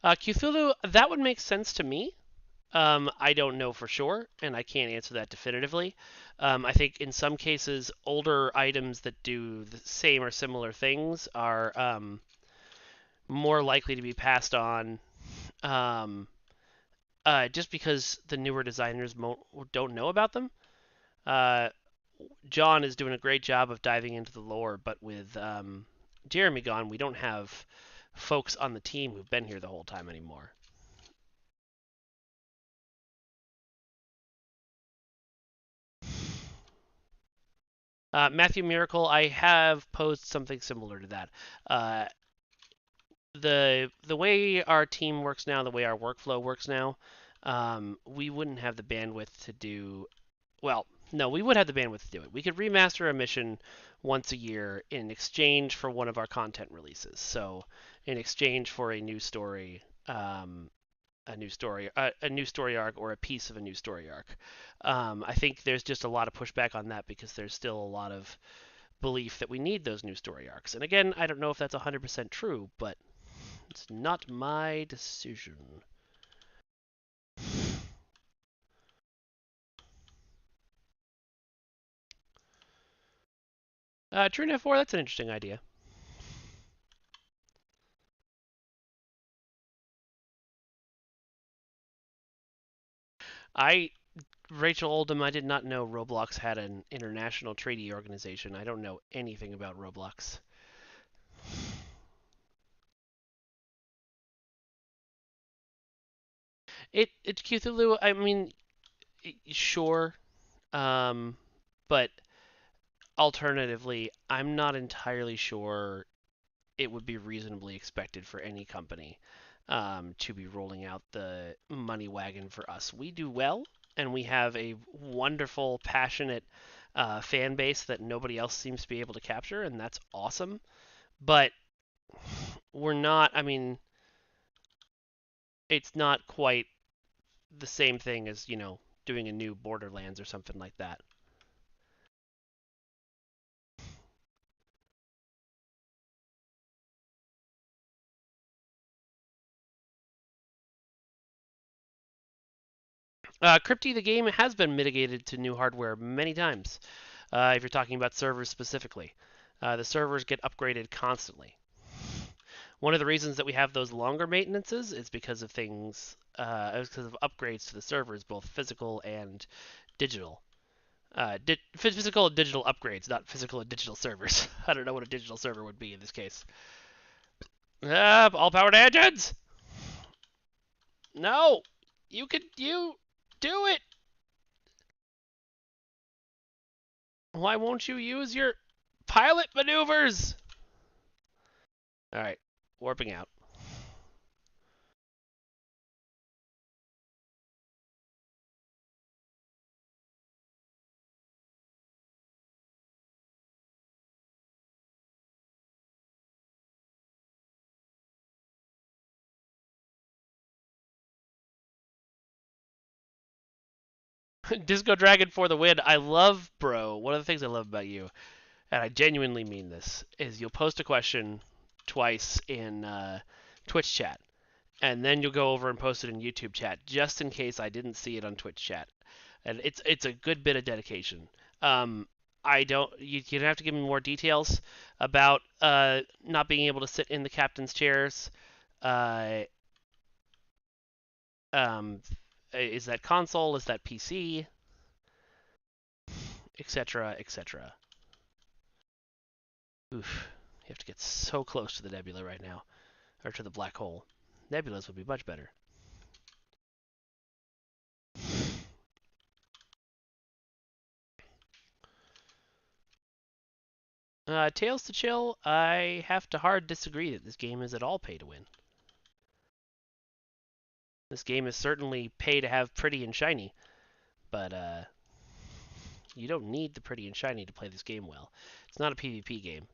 Cthulhu, that would make sense to me. I don't know for sure, and I can't answer that definitively. I think in some cases, older items that do the same or similar things are more likely to be passed on, um, just because the newer designers don't know about them. Uh, John is doing a great job of diving into the lore, but with Jeremy gone, we don't have folks on the team who've been here the whole time anymore. Matthew Miracle, I have posed something similar to that. Uh, the way our team works now, the way our workflow works now, we wouldn't have the bandwidth to do. Well, no, we would have the bandwidth to do it. We could remaster a mission once a year in exchange for one of our content releases. So, in exchange for a new story arc, or a piece of a new story arc. I think there's just a lot of pushback on that because there's still a lot of belief that we need those new story arcs. And again, I don't know if that's 100% true, but it's not my decision. TrueNet 4, that's an interesting idea. I Rachel Oldham, I did not know Roblox had an international treaty organization. I don't know anything about Roblox. It's Cthulhu. I mean, sure, but alternatively, I'm not entirely sure it would be reasonably expected for any company to be rolling out the money wagon for us. We do well, and we have a wonderful, passionate fan base that nobody else seems to be able to capture, and that's awesome. But we're not, I mean, it's not quite the same thing as, doing a new Borderlands or something like that. Crypty, the game, has been mitigated to new hardware many times. If you're talking about servers specifically, the servers get upgraded constantly. One of the reasons that we have those longer maintenances is because of because of upgrades to the servers, both physical and digital. Physical and digital upgrades, not physical and digital servers. I don't know what a digital server would be in this case. All powered engines! No! You do it! Why won't you use your pilot maneuvers? Alright, warping out. Disco Dragon for the win. I love, bro. One of the things I love about you, and I genuinely mean this, is you'll post a question twice in Twitch chat, and then you'll go over and post it in YouTube chat, just in case I didn't see it on Twitch chat. And it's a good bit of dedication. I don't. You have to give me more details about not being able to sit in the captain's chairs. Uh, um, is that console? Is that PC? Etc. Etc. Oof. You have to get so close to the nebula right now, or to the black hole. Nebulas would be much better. Tales to Chill, I have to hard disagree that this game is at all pay to win. This game is certainly pay to have pretty and shiny, but you don't need the pretty and shiny to play this game well. It's not a PvP game.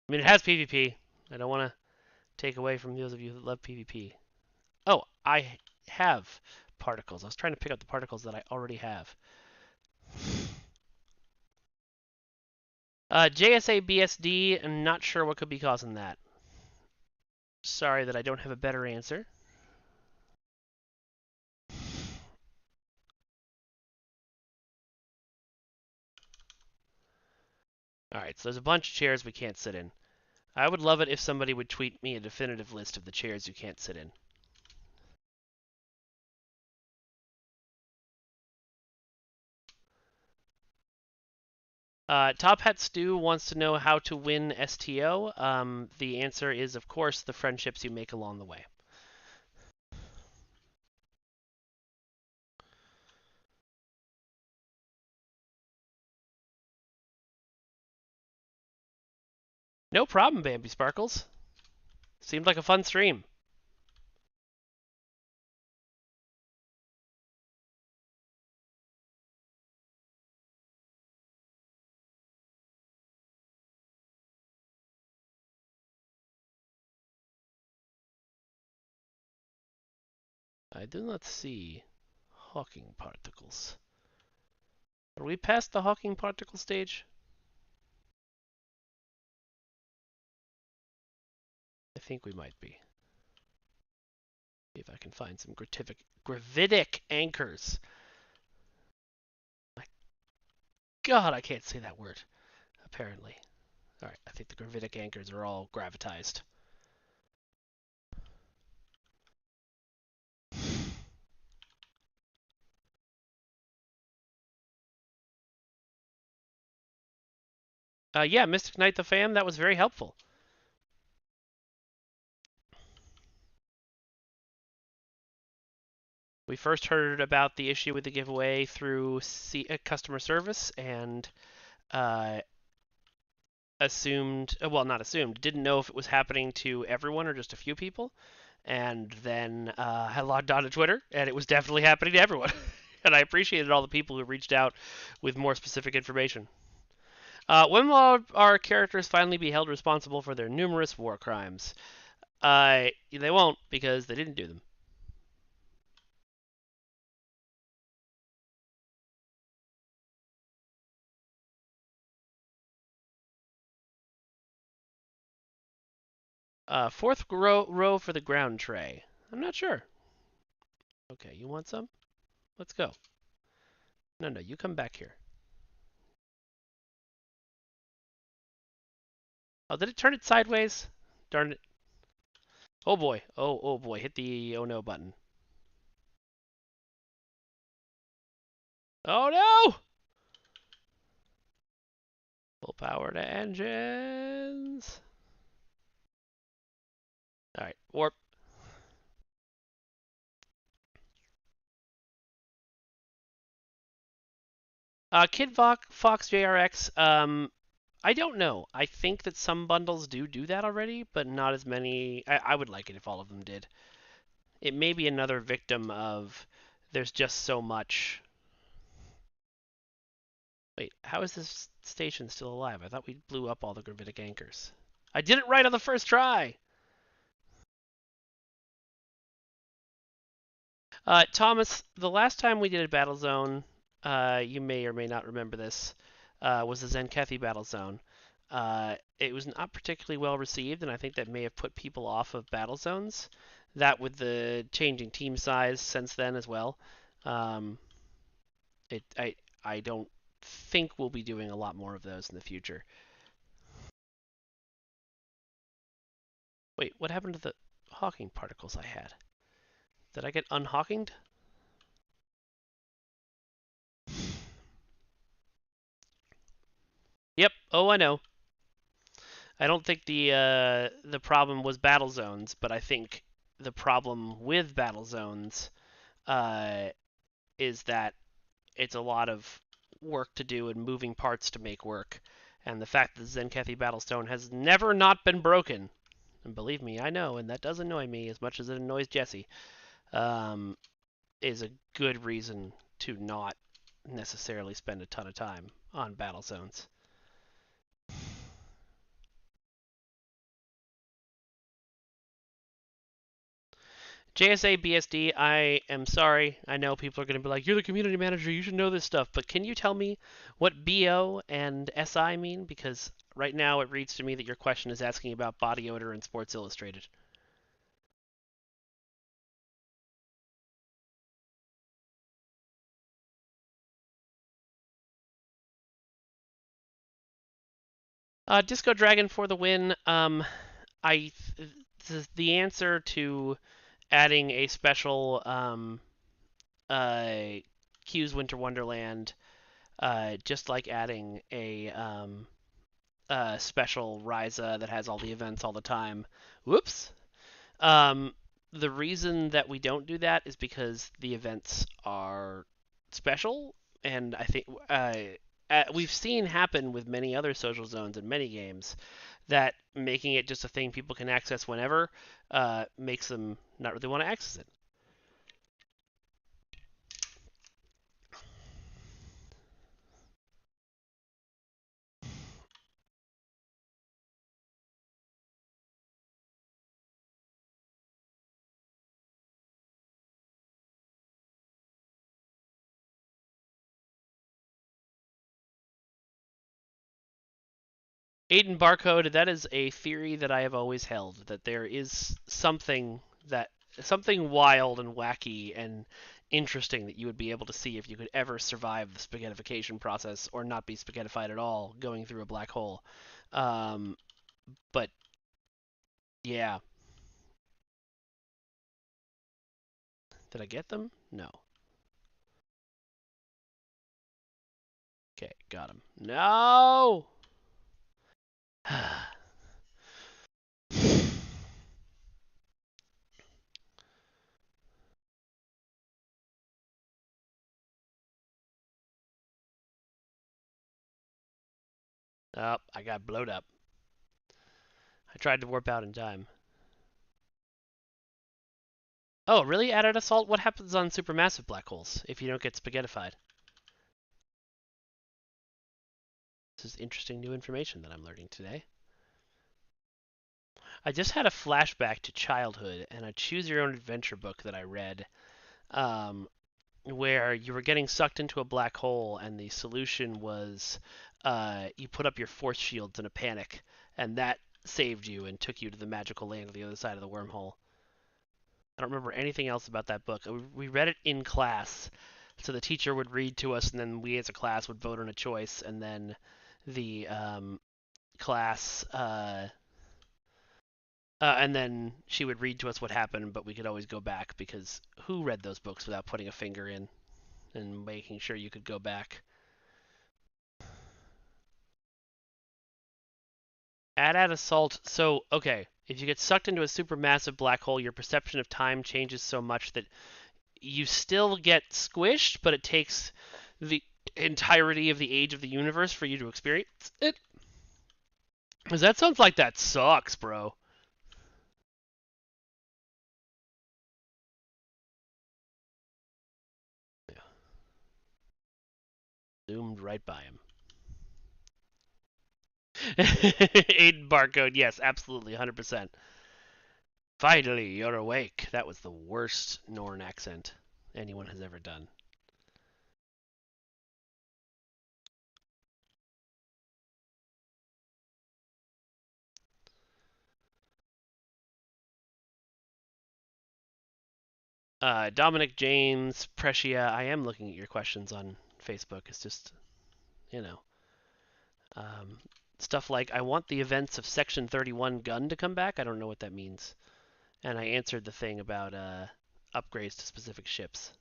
I mean, it has PvP. I don't want to take away from those of you that love PvP. Oh, I have particles. I was trying to pick up the particles that I already have. JSA BSD, I'm not sure what could be causing that. Sorry that I don't have a better answer. Alright, so there's a bunch of chairs we can't sit in. I would love it if somebody would tweet me a definitive list of the chairs you can't sit in. Top Hat Stew wants to know how to win STO. The answer is, of course, the friendships you make along the way. No problem, Bambi Sparkles. Seemed like a fun stream. I do not see Hawking particles. Are we past the Hawking particle stage? I think we might be. See if I can find some gravitic anchors. My God, I can't say that word. Apparently. Alright, I think the gravitic anchors are all gravitized. Yeah, Mystic Knight the Fam, that was very helpful. We first heard about the issue with the giveaway through customer service and uh, assumed, well, not assumed, didn't know if it was happening to everyone or just a few people. And then I logged on to Twitter, and it was definitely happening to everyone. And I appreciated all the people who reached out with more specific information. When will our characters finally be held responsible for their numerous war crimes? They won't because they didn't do them. Fourth row for the ground tray. I'm not sure. Okay, you want some? Let's go. No, no, you come back here. Oh, did it turn it sideways? Darn it. Oh boy. Oh boy. Hit the oh no button. Oh no! Full power to engines. Alright, warp. Kid Fox JRX, I don't know. I think that some bundles do that already, but not as many. I would like it if all of them did. It may be another victim of there's just so much. Wait, how is this station still alive? I thought we blew up all the gravitic anchors. I did it right on the first try! Thomas, the last time we did a battle zone, you may or may not remember this, was the Zenkethi battle zone. It was not particularly well received, and I think that may have put people off of battle zones. That with the changing team size since then as well. Um, it I don't think we'll be doing a lot more of those in the future. Wait, what happened to the Hawking particles I had? Did I get unhawkinged? Yep. Oh, I know. I don't think the problem was battle zones, but I think the problem with battle zones uh, is that it's a lot of work to do and moving parts to make work. And the fact that Zenkethi Battlestone has never not been broken, and believe me, I know, and that does annoy me as much as it annoys Jesse, um, is a good reason to not necessarily spend a ton of time on battle zones. JSA BSD, I am sorry. I know people are going to be like, you're the community manager, you should know this stuff. But can you tell me what BO and SI mean? Because right now it reads to me that your question is asking about body odor and Sports Illustrated. Disco Dragon for the win. I the answer to adding a special Q's Winter Wonderland, just like adding a special Ryza that has all the events all the time. Whoops. Um, the reason that we don't do that is because the events are special, and I think we've seen happen with many other social zones and many games that making it just a thing people can access whenever makes them not really want to access it. Aiden Barcode, that is a theory that I have always held, that there is something wild and wacky and interesting that you would be able to see if you could ever survive the spaghettification process or not be spaghettified at all going through a black hole. Um, but yeah, did I get them? No. Okay, got him. No! Oh, I got blowed up. I tried to warp out in time. Oh, really? Added assault? What happens on supermassive black holes if you don't get spaghettified? This is interesting new information that I'm learning today. I just had a flashback to childhood and a choose your own adventure book that I read, where you were getting sucked into a black hole and the solution was you put up your force shields in a panic, and that saved you and took you to the magical land on the other side of the wormhole. I don't remember anything else about that book. We read it in class, so the teacher would read to us, and then we as a class would vote on a choice, and then the class, and then she would read to us what happened, but we could always go back because who read those books without putting a finger in and making sure you could go back? Add assault. So, okay, if you get sucked into a supermassive black hole, your perception of time changes so much that you still get squished, but it takes the entirety of the age of the universe for you to experience it. Because that sounds like that sucks, bro. Yeah. Zoomed right by him. Aiden barcode, yes, absolutely, 100%. Finally, you're awake. That was the worst Norn accent anyone has ever done. Dominic James, Precia, I am looking at your questions on Facebook. It's just, you know, um, stuff like, I want the events of Section 31 gun to come back. I don't know what that means. And I answered the thing about upgrades to specific ships.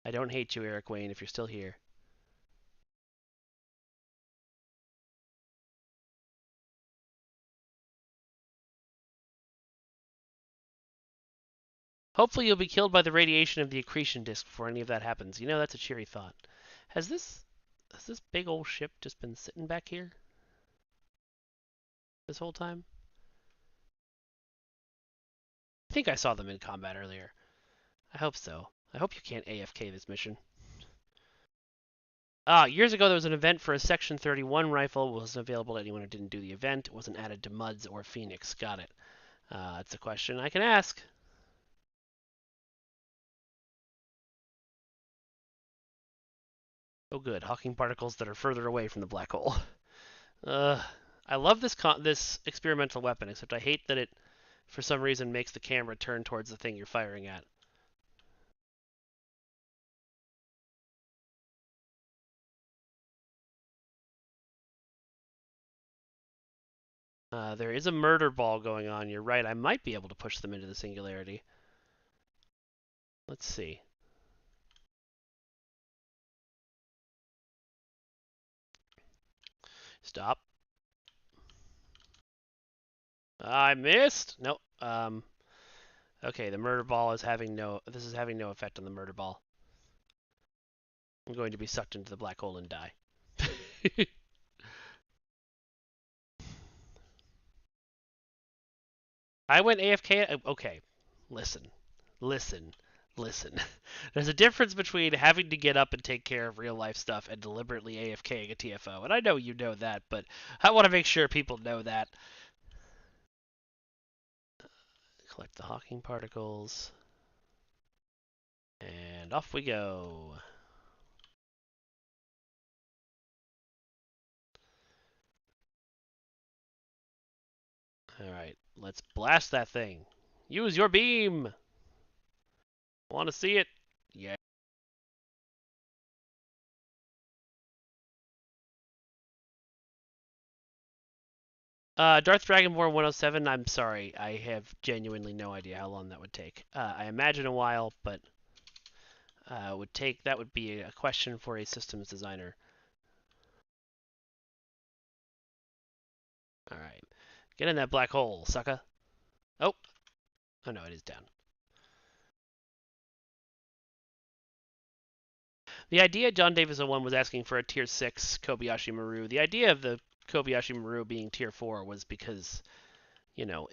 I don't hate you, Eric Wayne, if you're still here. Hopefully you'll be killed by the radiation of the accretion disk before any of that happens. You know, that's a cheery thought. Has this big old ship just been sitting back here this whole time? I think I saw them in combat earlier. I hope so. I hope you can't AFK this mission. Years ago there was an event for a Section 31 rifle. It wasn't available to anyone who didn't do the event. It wasn't added to MUDs or Phoenix. Got it. That's a question I can ask. Oh good, Hawking particles that are further away from the black hole. Uh, I love this experimental weapon, except I hate that it, for some reason, makes the camera turn towards the thing you're firing at. There is a murder ball going on. You're right. I might be able to push them into the singularity. Let's see. Stop. I missed. Nope. Okay, the murder ball is having no. This is having no effect on the murder ball. I'm going to be sucked into the black hole and die. I went AFK. Okay, listen, listen, listen. There's a difference between having to get up and take care of real life stuff and deliberately AFKing a TFO. And I know you know that, but I want to make sure people know that. Collect the Hawking particles. And off we go. Alright, let's blast that thing. Use your beam! Want to see it? Yeah. Darth Dragonborn 107, I'm sorry. I have genuinely no idea how long that would take. I imagine a while, but That would be a question for a systems designer. All right, get in that black hole, sucker. Oh, oh no, it is down. The idea John Davis 01 was asking for a tier 6 Kobayashi Maru. The idea of the Kobayashi Maru being tier 4 was because, you know,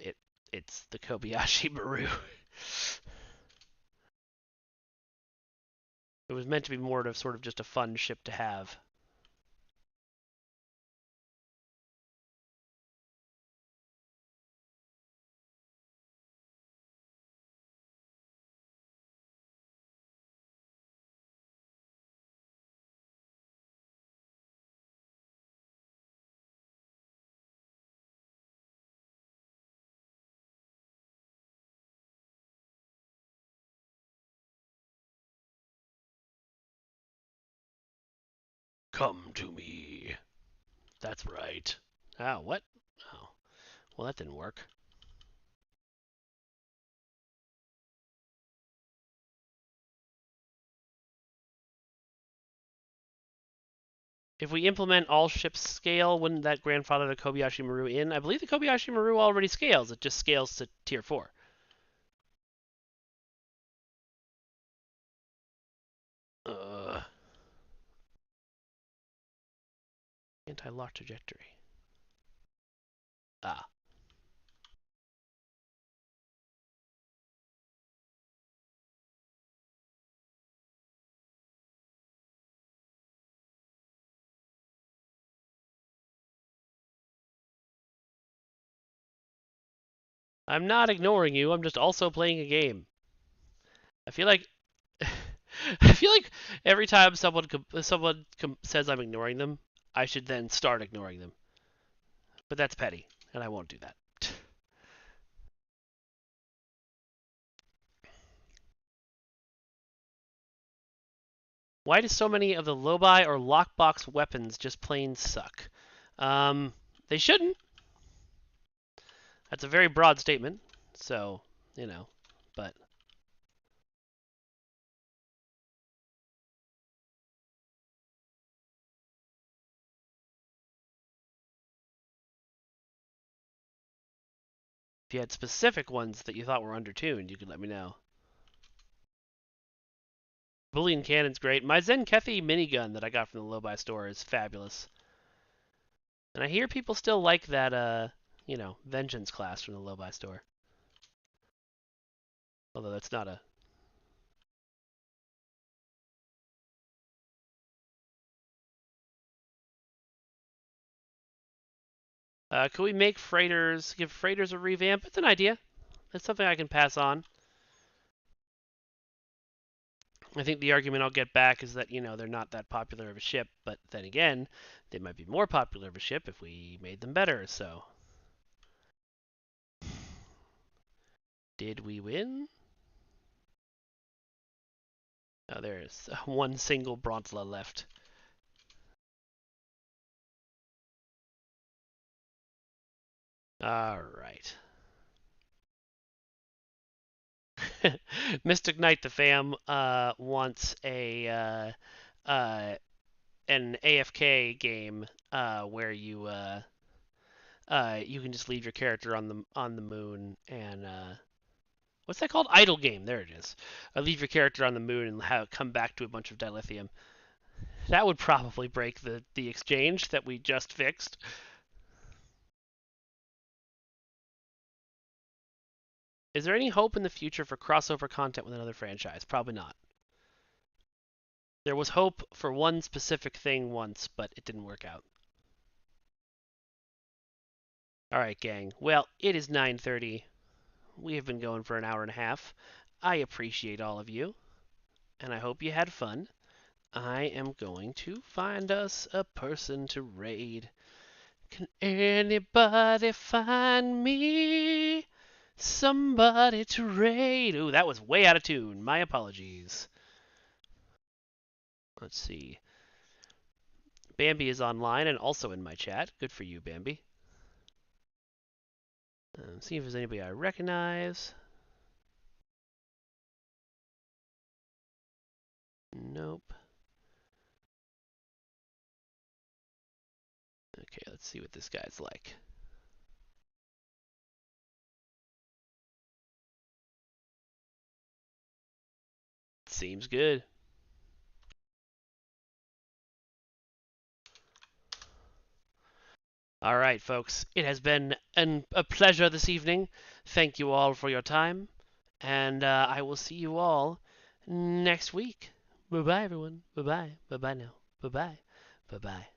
it's the Kobayashi Maru. It was meant to be more of sort of just a fun ship to have. Come to me. That's right. Oh, what? Oh, well, that didn't work. If we implement all ships scale, wouldn't that grandfather the Kobayashi Maru in? I believe the Kobayashi Maru already scales. It just scales to tier 4. Anti-lock trajectory. Ah. I'm not ignoring you. I'm just also playing a game. I feel like I feel like every time someone says I'm ignoring them, I should then start ignoring them. But that's petty, and I won't do that. Why do so many of the Lobi or lockbox weapons just plain suck? Um, they shouldn't. That's a very broad statement. So, you know, but if you had specific ones that you thought were undertuned, you could let me know. Boolean Cannon's great. My Zenkethi minigun that I got from the Lobi store is fabulous. And I hear people still like that, Vengeance class from the Lobi store. Although that's not a... could we make freighters, give freighters a revamp? It's an idea. It's something I can pass on. I think the argument I'll get back is that, they're not that popular of a ship, but then again, they might be more popular of a ship if we made them better, so... Did we win? Oh, there is one single Bronzla left. Alright. Mystic Knight the fam wants an AFK game where you can just leave your character on the moon and what's that called? Idle game. There it is. Leave your character on the moon and come back to a bunch of dilithium. That would probably break the exchange that we just fixed. Is there any hope in the future for crossover content with another franchise? Probably not. There was hope for one specific thing once, but it didn't work out. All right, gang. Well, it is 9:30. We have been going for an hour and a half. I appreciate all of you, and I hope you had fun. I am going to find us a person to raid. Can anybody find me somebody to raid? Ooh, that was way out of tune. My apologies. Let's see. Bambi is online and also in my chat. Good for you, Bambi. See if there's anybody I recognize. Let's see what this guy's like. Seems good. All right, folks. It has been a pleasure this evening. Thank you all for your time, and I will see you all next week. Bye bye, everyone. Bye bye. Bye bye now. Bye bye. Bye bye.